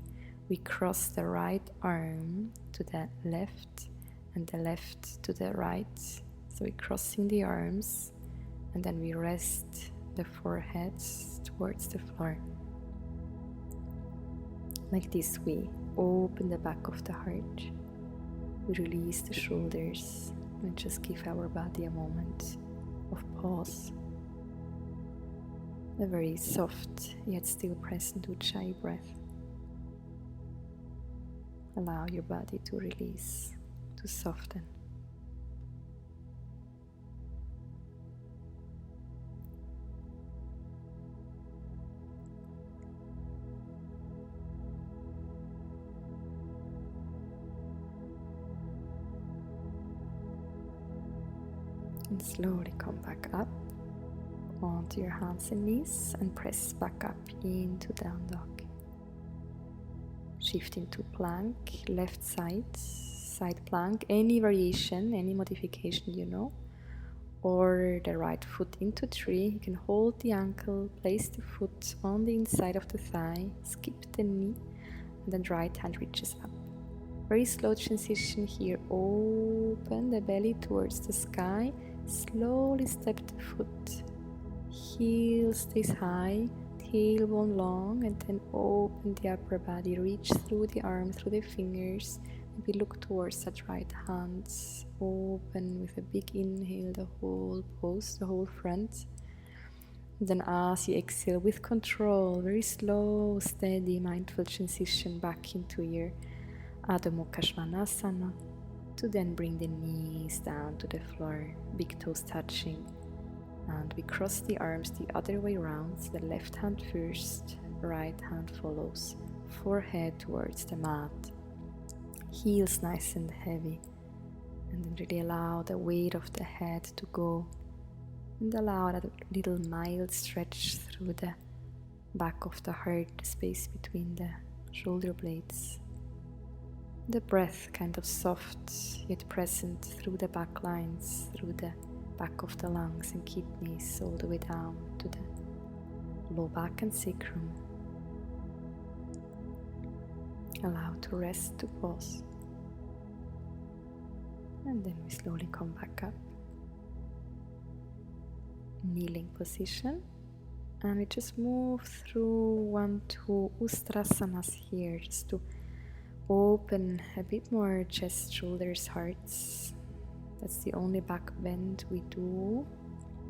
We cross the right arm to the left and the left to the right. So we're crossing the arms and then we rest the foreheads towards the floor. Like this, we open the back of the heart. We release the shoulders and just give our body a moment of pause. A very soft yet still present Ujjayi breath. Allow your body to release, to soften. And slowly come back up onto your hands and knees and press back up into down dog. Shift into plank, left side plank, any variation, any modification you know. Or the right foot into tree. You can hold the ankle, place the foot on the inside of the thigh, skip the knee, and then right hand reaches up. Very slow transition here. Open the belly towards the sky. Slowly step the foot. Heel stays high, tailbone long, and then open the upper body. Reach through the arm, through the fingers. Maybe look towards that right hand. Open with a big inhale, the whole pose, the whole front. And then as you exhale with control, very slow, steady, mindful transition back into your Adho Mukha Svanasana, to then bring the knees down to the floor, big toes touching. And we cross the arms the other way around, so the left hand first, right hand follows, forehead towards the mat, heels nice and heavy, and then really allow the weight of the head to go, and allow that little mild stretch through the back of the heart, the space between the shoulder blades. The breath kind of soft yet present through the back lines, through the back of the lungs and kidneys, all the way down to the low back and sacrum. Allow to rest, to pause. And then we slowly come back up. Kneeling position. And we just move through 1, 2 Ustrasanas here, just to open a bit more chest, shoulders, hearts. That's the only back bend we do,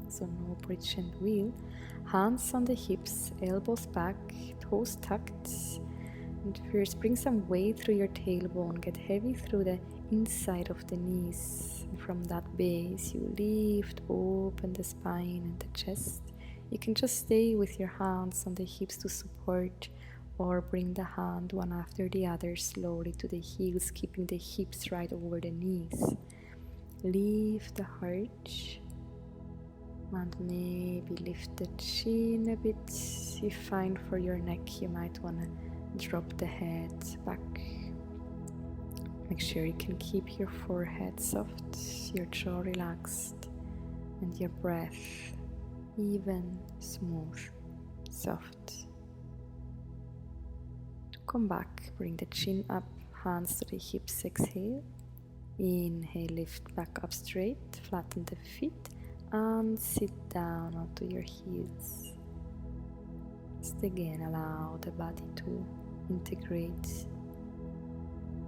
so no bridge and wheel. Hands on the hips, elbows back, toes tucked. And first bring some weight through your tailbone, get heavy through the inside of the knees. And from that base you lift, open the spine and the chest. You can just stay with your hands on the hips to support, or bring the hand one after the other slowly to the heels, keeping the hips right over the knees. Lift the heart and maybe lift the chin a bit. If fine for your neck, you might want to drop the head back. Make sure you can keep your forehead soft, your jaw relaxed, and your breath even, smooth, soft. Come back, bring the chin up, hands to the hips, exhale. Inhale, lift back up straight, flatten the feet, and sit down onto your heels. Just again, allow the body to integrate.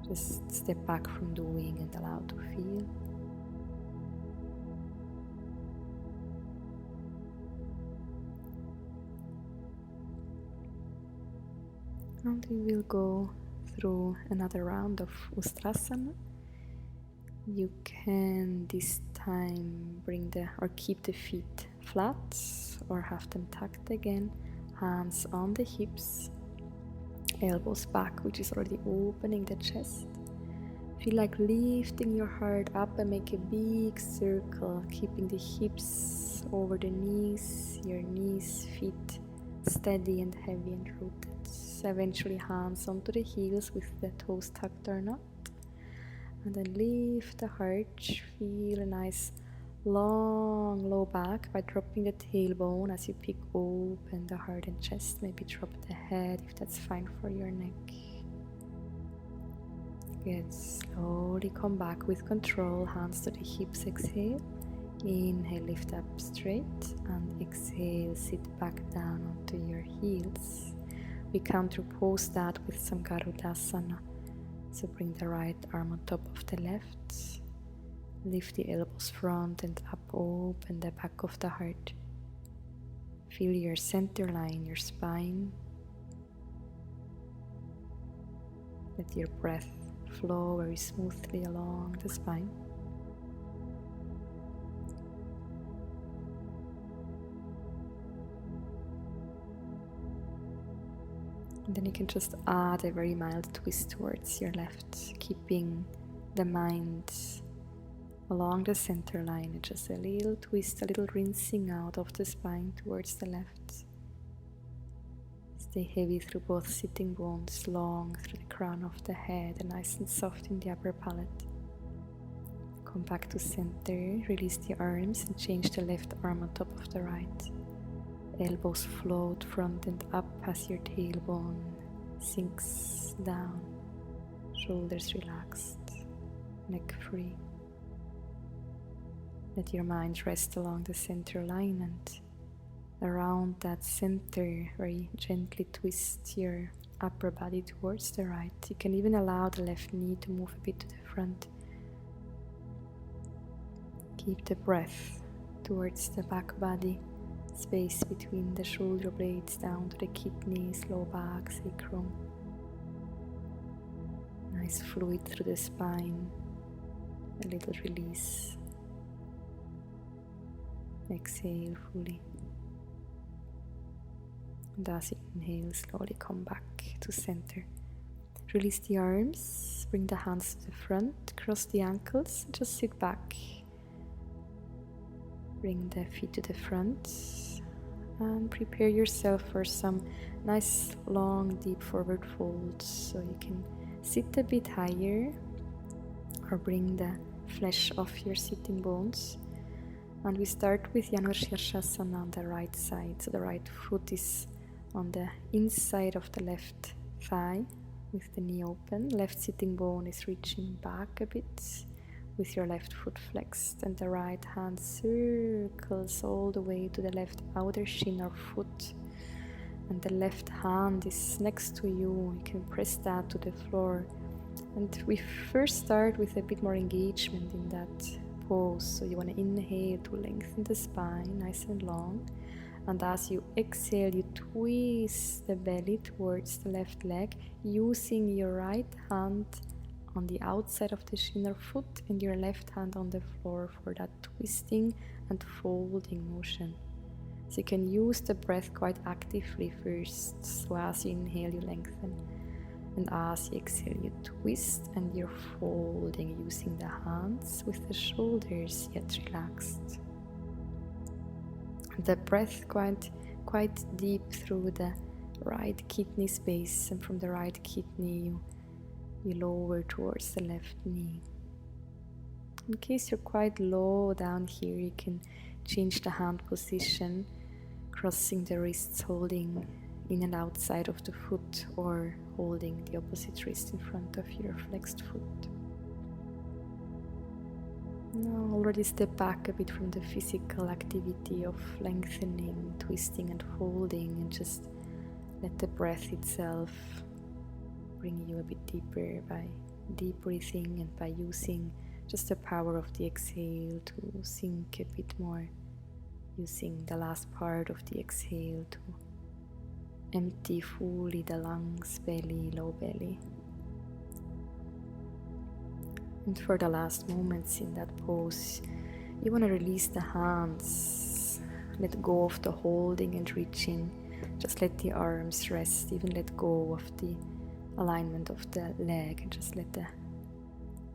Just step back from doing and allow to feel. And we will go through another round of Ustrasana. You can this time keep the feet flat or have them tucked again. Hands on the hips, elbows back, which is already opening the chest. Feel like lifting your heart up and make a big circle, keeping the hips over the knees, your knees, feet steady and heavy and rooted. Eventually hands onto the heels with the toes tucked or not. And then lift the heart, feel a nice long low back by dropping the tailbone as you pick open the heart and chest. Maybe drop the head if that's fine for your neck. Good, slowly come back with control, hands to the hips, exhale. Inhale, lift up straight, and exhale, sit back down onto your heels. We counterpose that with some Garudasana. So bring the right arm on top of the left. Lift the elbows front and up, open the back of the heart. Feel your center line, your spine. Let your breath flow very smoothly along the spine. And then you can just add a very mild twist towards your left, keeping the mind along the center line, and just a little twist, a little rinsing out of the spine towards the left. Stay heavy through both sitting bones, long through the crown of the head, and nice and soft in the upper palate. Come back to center, release the arms and change the left arm on top of the right. Elbows float front and up as your tailbone sinks down. Shoulders relaxed, neck free. Let your mind rest along the center line, and around that center, very gently twist your upper body towards the right. You can even allow the left knee to move a bit to the front. Keep the breath towards the back body, space between the shoulder blades down to the kidneys, low back, sacrum. Nice fluid through the spine, a little release. Exhale fully. And as you inhale, slowly come back to center. Release the arms, bring the hands to the front, cross the ankles, just sit back. Bring the feet to the front and prepare yourself for some nice, long, deep forward folds. So you can sit a bit higher or bring the flesh off your sitting bones. And we start with Janur Shirshasana on the right side. So the right foot is on the inside of the left thigh with the knee open. Left sitting bone is reaching back a bit with your left foot flexed, and the right hand circles all the way to the left outer shin or foot, and the left hand is next to you. You can press that to the floor, and we first start with a bit more engagement in that pose. So you want to inhale to lengthen the spine nice and long, and as you exhale you twist the belly towards the left leg, using your right hand on the outside of the shin or foot and your left hand on the floor for that twisting and folding motion. So you can use the breath quite actively first. So as you inhale you lengthen, and as you exhale you twist and you're folding, using the hands with the shoulders yet relaxed. The breath quite deep through the right kidney space, and from the right kidney you lower towards the left knee. In case you're quite low down here, you can change the hand position, crossing the wrists, holding in and outside of the foot, or holding the opposite wrist in front of your flexed foot. Now already step back a bit from the physical activity of lengthening, twisting and folding, and just let the breath itself bring you a bit deeper by deep breathing and by using just the power of the exhale to sink a bit more, using the last part of the exhale to empty fully the lungs, belly, low belly. And for the last moments in that pose, you want to release the hands, let go of the holding and reaching, just let the arms rest, even let go of the alignment of the leg, and just let the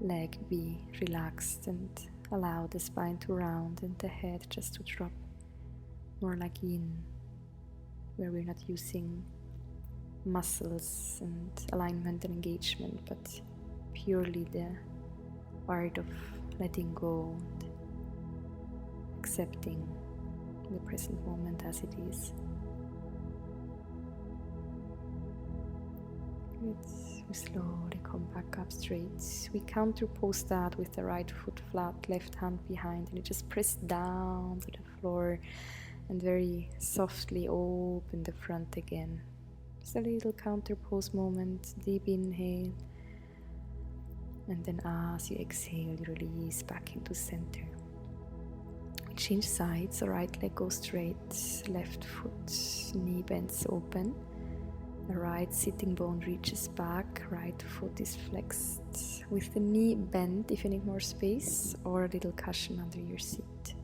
leg be relaxed and allow the spine to round and the head just to drop, more like Yin, where we're not using muscles and alignment and engagement, but purely the art of letting go and accepting the present moment as it is. We slowly come back up straight. We counterpose that with the right foot flat, left hand behind, and you just press down to the floor and very softly open the front again. Just a little counterpose moment, deep inhale, and then as you exhale, you release back into center. We change sides, so right leg goes straight, left foot, knee bends open. The right sitting bone reaches back, right foot is flexed with the knee bent if you need more space, or a little cushion under your seat.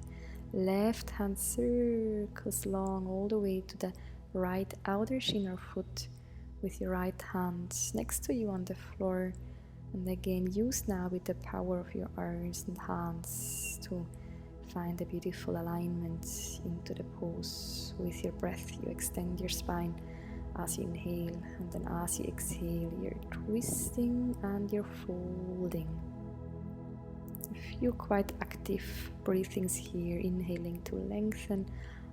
Left hand circles long all the way to the right outer shin or foot with your right hand next to you on the floor. And again, use now with the power of your arms and hands to find a beautiful alignment into the pose. With your breath, you extend your spine as you inhale, and then as you exhale, you're twisting and you're folding. A few quite active breathings here, inhaling to lengthen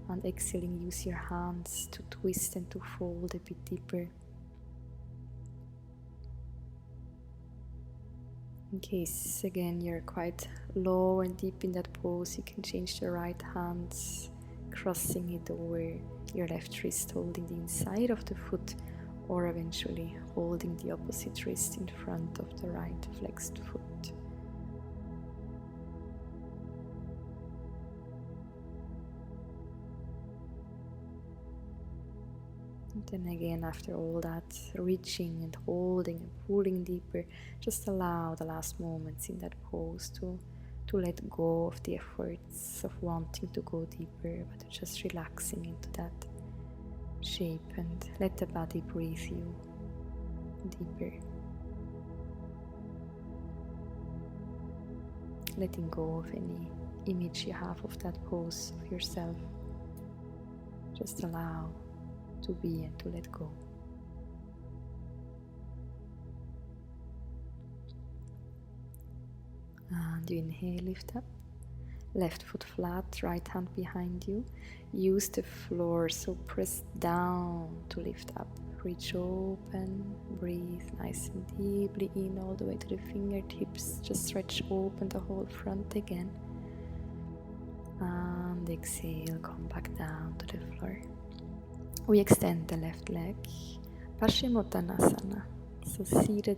and exhaling, use your hands to twist and to fold a bit deeper. In case, again, you're quite low and deep in that pose, you can change the right hand, crossing it over your left wrist, holding the inside of the foot, or eventually holding the opposite wrist in front of the right flexed foot. And then again, after all that reaching and holding and pulling deeper, just allow the last moments in that pose to let go of the efforts of wanting to go deeper, but just relaxing into that shape and let the body breathe you deeper. Letting go of any image you have of that pose of yourself. Just allow to be and to let go. And you inhale, lift up. Left foot flat, right hand behind you. Use the floor, so press down to lift up. Reach open, breathe nice and deeply in all the way to the fingertips. Just stretch open the whole front again. And exhale, come back down to the floor. We extend the left leg, Paschimottanasana. So seated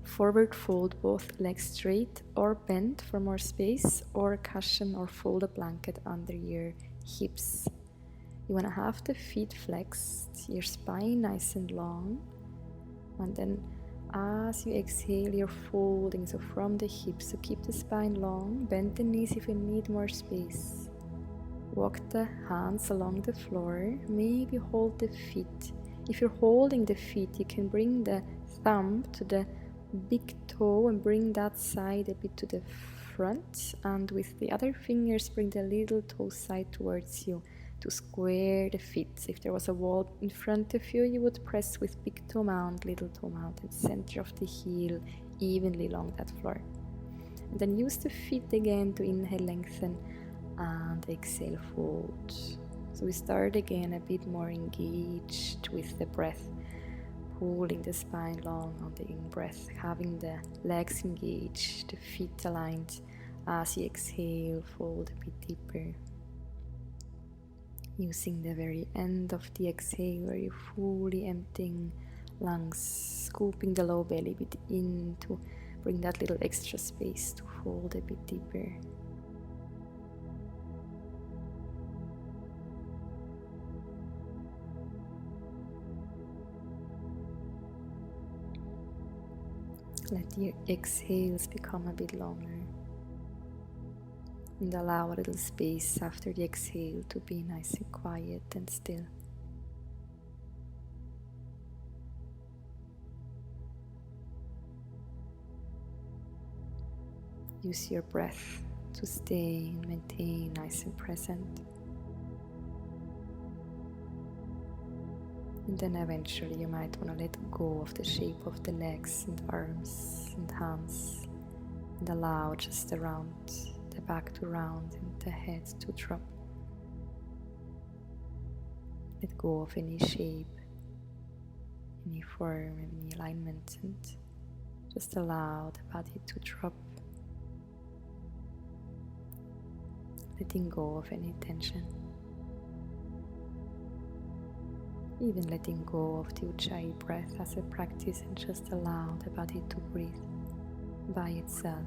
forward fold both legs straight or bent for more space, or cushion or fold a blanket under your hips. You want to have the feet flexed, your spine nice and long, and then as you exhale, you're folding, so from the hips. So keep the spine long, bend the knees if you need more space. Walk the hands along the floor, maybe hold the feet. If you're holding the feet, you can bring the thumb to the big toe and bring that side a bit to the front, and with the other fingers bring the little toe side towards you to square the feet. If there was a wall in front of you, you would press with big toe mount, little toe mount, and center of the heel evenly along that floor. And then use the feet again to inhale, lengthen, and exhale, fold. So we start again a bit more engaged with the breath, pulling the spine long on the in-breath, having the legs engaged, the feet aligned. As you exhale, fold a bit deeper. Using the very end of the exhale where you're fully emptying lungs, scooping the low belly a bit in to bring that little extra space to fold a bit deeper. Let your exhales become a bit longer, and allow a little space after the exhale to be nice and quiet and still. Use your breath to stay and maintain nice and present. And then eventually you might want to let go of the shape of the legs and arms and hands, and allow just the back to round and the head to drop. Let go of any shape, any form, any alignment, and just allow the body to drop, letting go of any tension. Even letting go of the Ujjayi breath as a practice, and just allow the body to breathe by itself.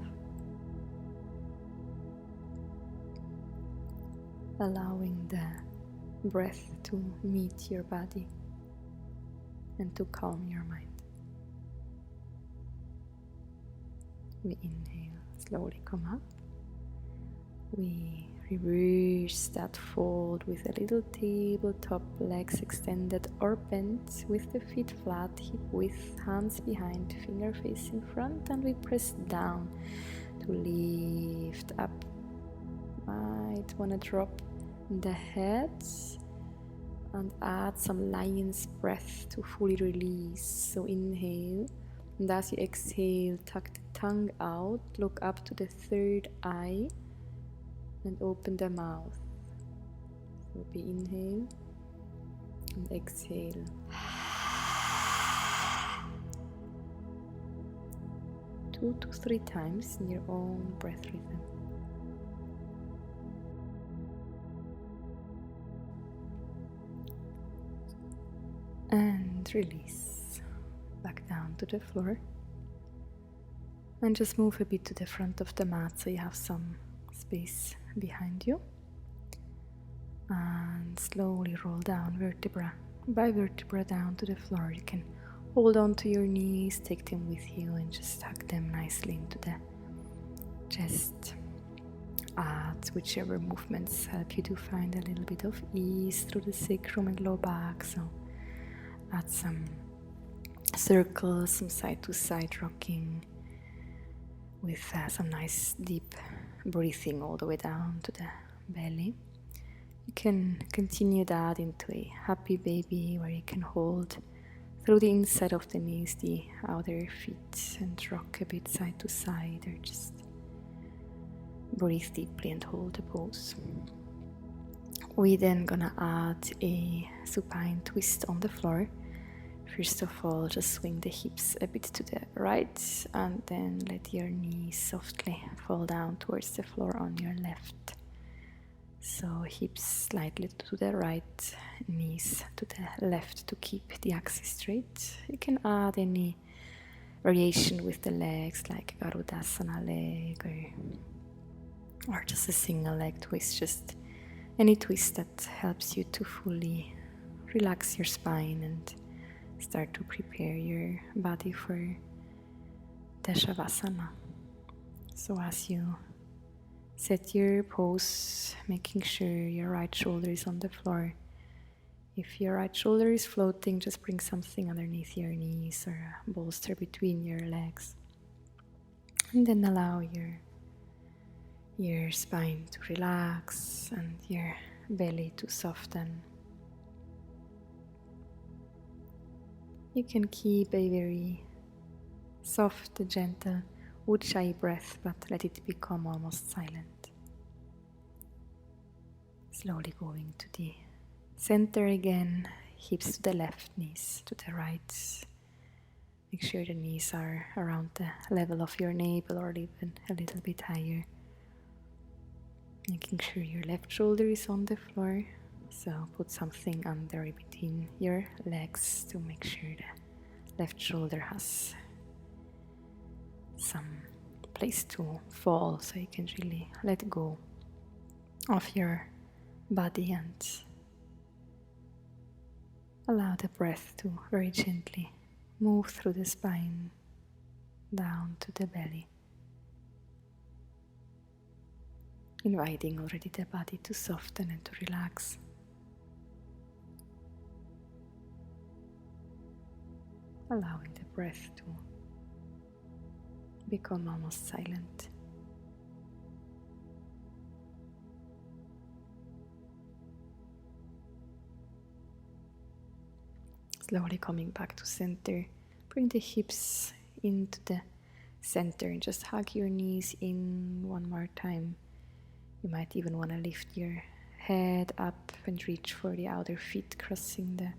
Allowing the breath to meet your body. and to calm your mind. We inhale, slowly come up. We reverse that fold with a little tabletop, legs extended or bent with the feet flat, hip width, hands behind, finger facing front, and we press down to lift up. Might want to drop the head and add some lion's breath to fully release. So inhale, and as you exhale, tuck the tongue out, look up to the third eye, and open the mouth. So we inhale and exhale. 2 to 3 times in your own breath rhythm. And release. Back down to the floor. And just move a bit to the front of the mat so you have some space behind you. And slowly roll down vertebra by vertebra down to the floor. You can hold on to your knees, take them with you, and just tuck them nicely into the chest. Add whichever movements help you to find a little bit of ease through the sacrum and low back. So add some circles, some side to side rocking with some nice deep breathing all the way down to the belly. You can continue that into a happy baby where you can hold through the inside of the knees, the outer feet, and rock a bit side to side, or just breathe deeply and hold the pose. We then gonna add a supine twist on the floor. First of all, just swing the hips a bit to the right, and then let your knees softly fall down towards the floor on your left. So hips slightly to the right, knees to the left to keep the axis straight. You can add any variation with the legs, like Garudasana leg, or just a single leg twist, just any twist that helps you to fully relax your spine and start to prepare your body for the Shavasana. So as you set your pose, making sure your right shoulder is on the floor. If your right shoulder is floating, just bring something underneath your knees or a bolster between your legs. And then allow your spine to relax and your belly to soften. You can keep a very soft, gentle Ujjayi breath, but let it become almost silent. Slowly going to the center again, hips to the left, knees to the right. Make sure the knees are around the level of your navel or even a little bit higher. Making sure your left shoulder is on the floor. So put something under between your legs to make sure the left shoulder has some place to fall, so you can really let go of your body and allow the breath to very gently move through the spine down to the belly, inviting already the body to soften and to relax. Allowing the breath to become almost silent. Slowly coming back to center. Bring the hips into the center and just hug your knees in one more time. You might even want to lift your head up and reach for the outer feet, crossing the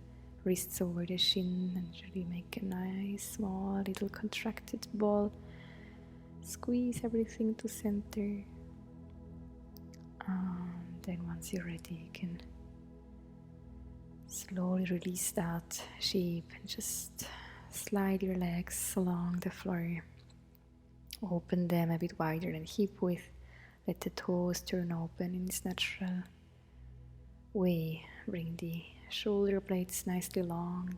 wrists over the shin, and really make a nice small little contracted ball. Squeeze everything to center, and then once you're ready, you can slowly release that shape and just slide your legs along the floor. Open them a bit wider than hip width. Let the toes turn open in its natural way. Bring the shoulder blades nicely long,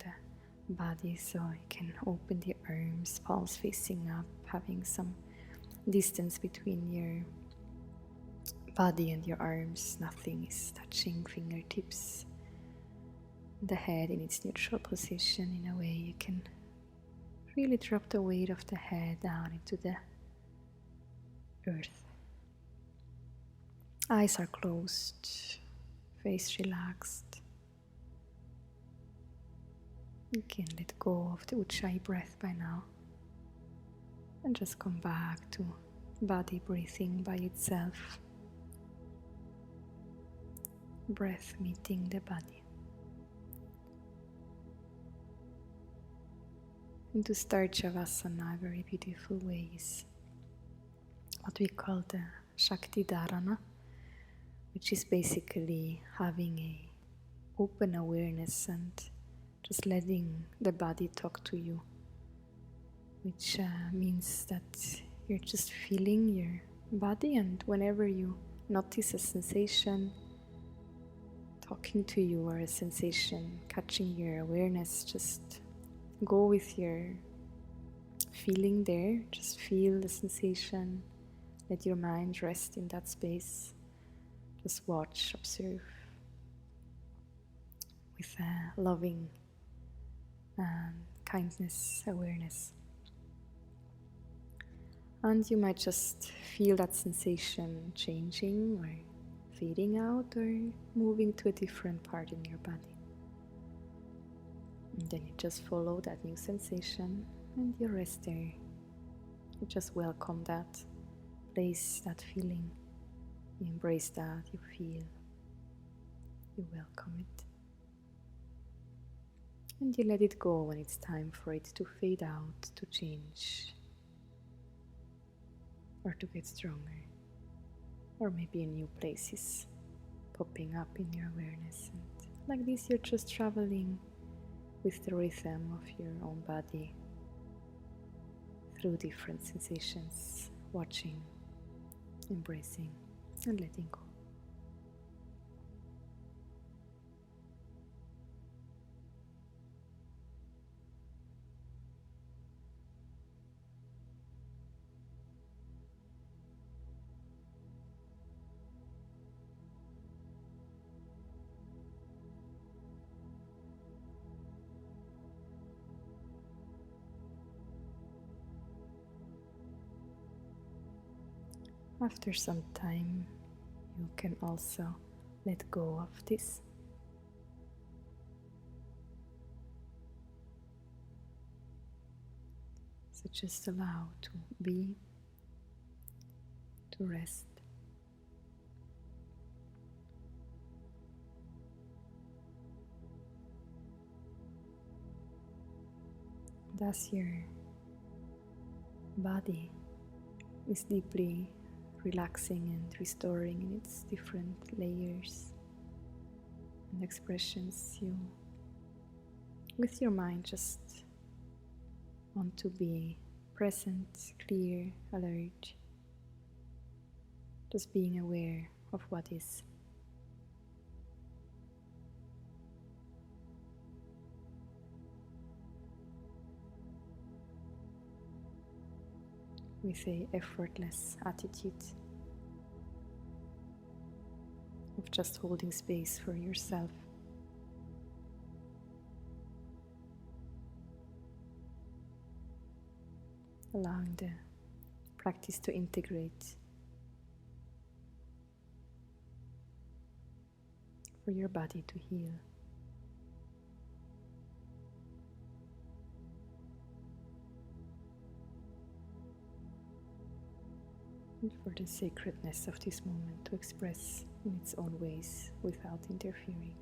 the body, so you can open the arms, palms facing up, having some distance between your body and your arms. Nothing is touching fingertips. The head in its neutral position. In a way you can really drop the weight of the head down into the earth. Eyes are closed, face relaxed. You can let go of the Ujjayi breath by now and just come back to body breathing by itself. Breath meeting the body. And to start Shavasana, a very beautiful way is what we call the Shakti Dharana, which is basically having a open awareness and just letting the body talk to you, which means that you're just feeling your body, and whenever you notice a sensation talking to you or a sensation catching your awareness, just go with your feeling there. Just feel the sensation, let your mind rest in that space. Just watch, observe with a loving kindness, awareness. And you might just feel that sensation changing or fading out or moving to a different part in your body. And then you just follow that new sensation and you rest there. You just welcome that place, that feeling. You embrace that, you feel, you welcome it. And you let it go when it's time for it to fade out, to change, or to get stronger. Or maybe a new place is popping up in your awareness. And like this, you're just traveling with the rhythm of your own body through different sensations, watching, embracing, and letting go. After some time, you can also let go of this. So just allow to be, to rest. And as your body is deeply relaxing and restoring in its different layers and expressions, you, with your mind, just want to be present, clear, alert, just being aware of what is. With a effortless attitude of just holding space for yourself. Allowing the practice to integrate for your body to heal. And for the sacredness of this moment to express in its own ways without interfering.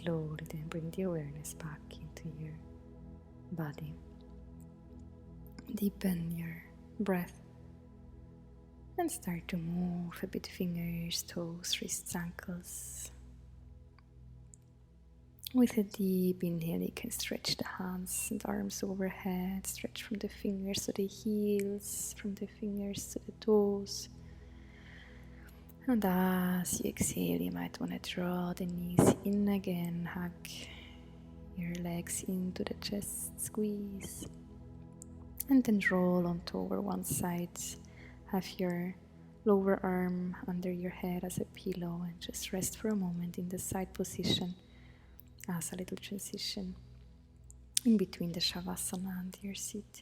slowly then bring the awareness back into your body. Deepen your breath and start to move a bit fingers, toes, wrists, ankles. With a deep inhale, you can stretch the hands and arms overhead, stretch from the fingers to the heels, from the fingers to the toes. And as you exhale, you might want to draw the knees in again, hug your legs into the chest, squeeze. And then roll onto over one side. Have your lower arm under your head as a pillow and just rest for a moment in the side position as a little transition in between the Shavasana and your seat.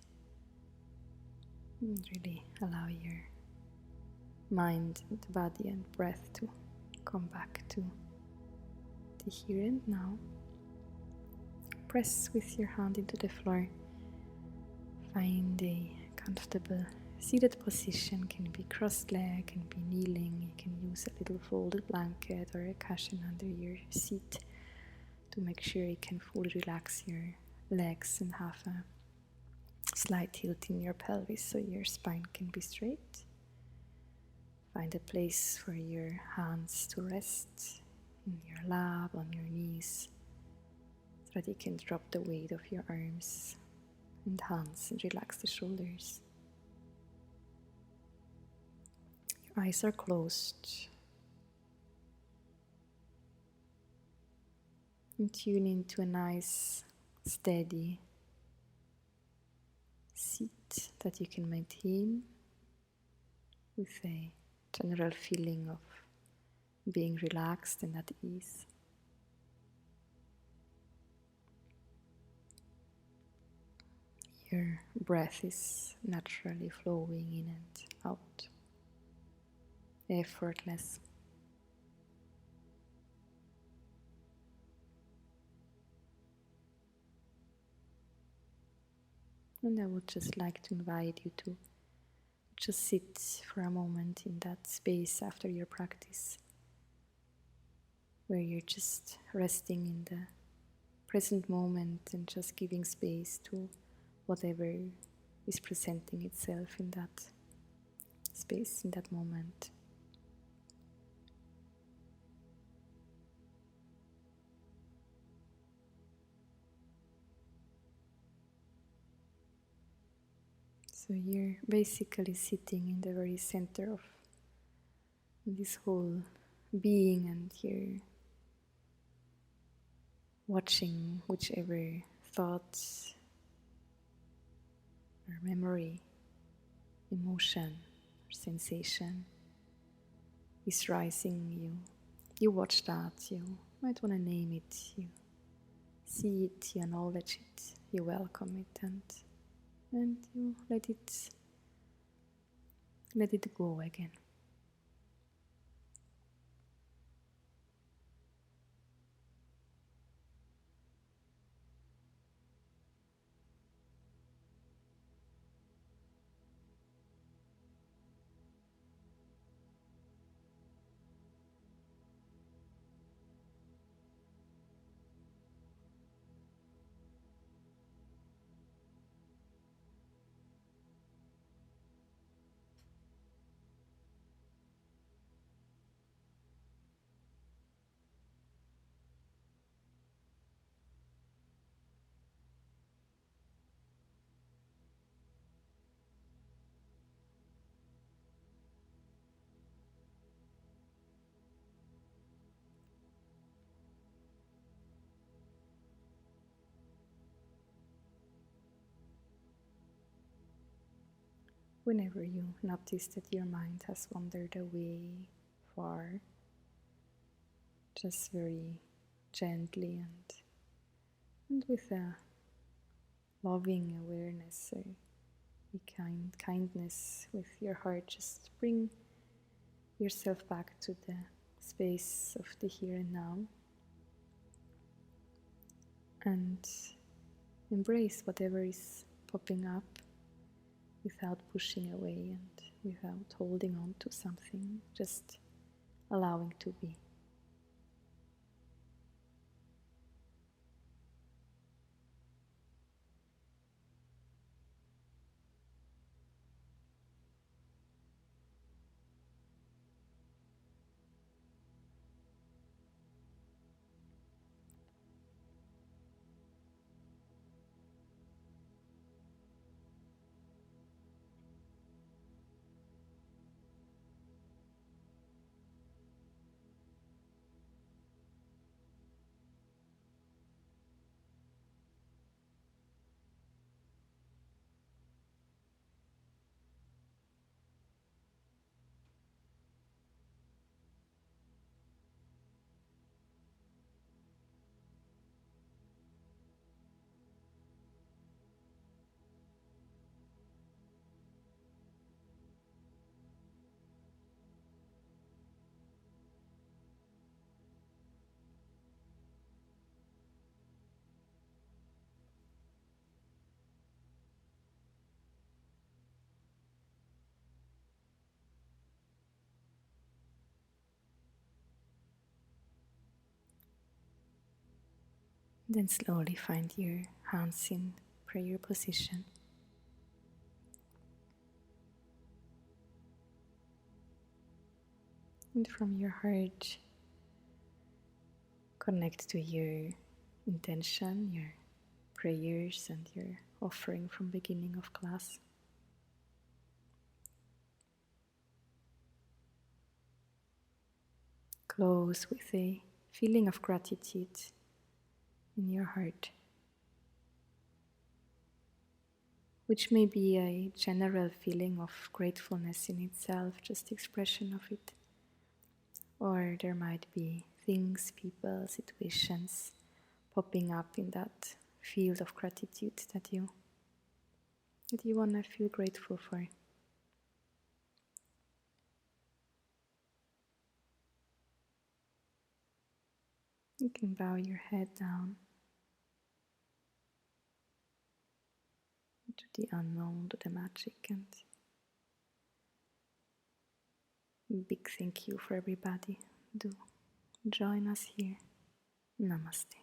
And really allow your mind and body and breath to come back to the here and now. Press with your hand into the floor. Find a comfortable seated position, can be crossed leg, can be kneeling. You can use a little folded blanket or a cushion under your seat to make sure you can fully relax your legs and have a slight tilt in your pelvis so your spine can be straight. Find a place for your hands to rest in your lap, on your knees, so that you can drop the weight of your arms and hands and relax the shoulders. Your eyes are closed. And tune into a nice, steady seat that you can maintain with a general feeling of being relaxed and at ease. Your breath is naturally flowing in and out, effortless. And I would just like to invite you to just sit for a moment in that space after your practice, where you're just resting in the present moment and just giving space to whatever is presenting itself in that space, in that moment. So you're basically sitting in the very center of this whole being, and you're watching whichever thoughts or memory, emotion or sensation is rising. You watch that, you might want to name it, you see it, you acknowledge it, you welcome it, and you let it go again. Whenever you notice that your mind has wandered away far, just very gently and with a loving awareness, a kindness with your heart, just bring yourself back to the space of the here and now and embrace whatever is popping up without pushing away and without holding on to something, just allowing to be. Then slowly find your hands in prayer position. And from your heart, connect to your intention, your prayers and your offering from beginning of class. Close with a feeling of gratitude in your heart, which may be a general feeling of gratefulness in itself, just expression of it. Or there might be things, people, situations popping up in that field of gratitude that you want to feel grateful for. You can bow your head down to the unknown, to the magic, and big thank you for everybody. Do join us here. Namaste.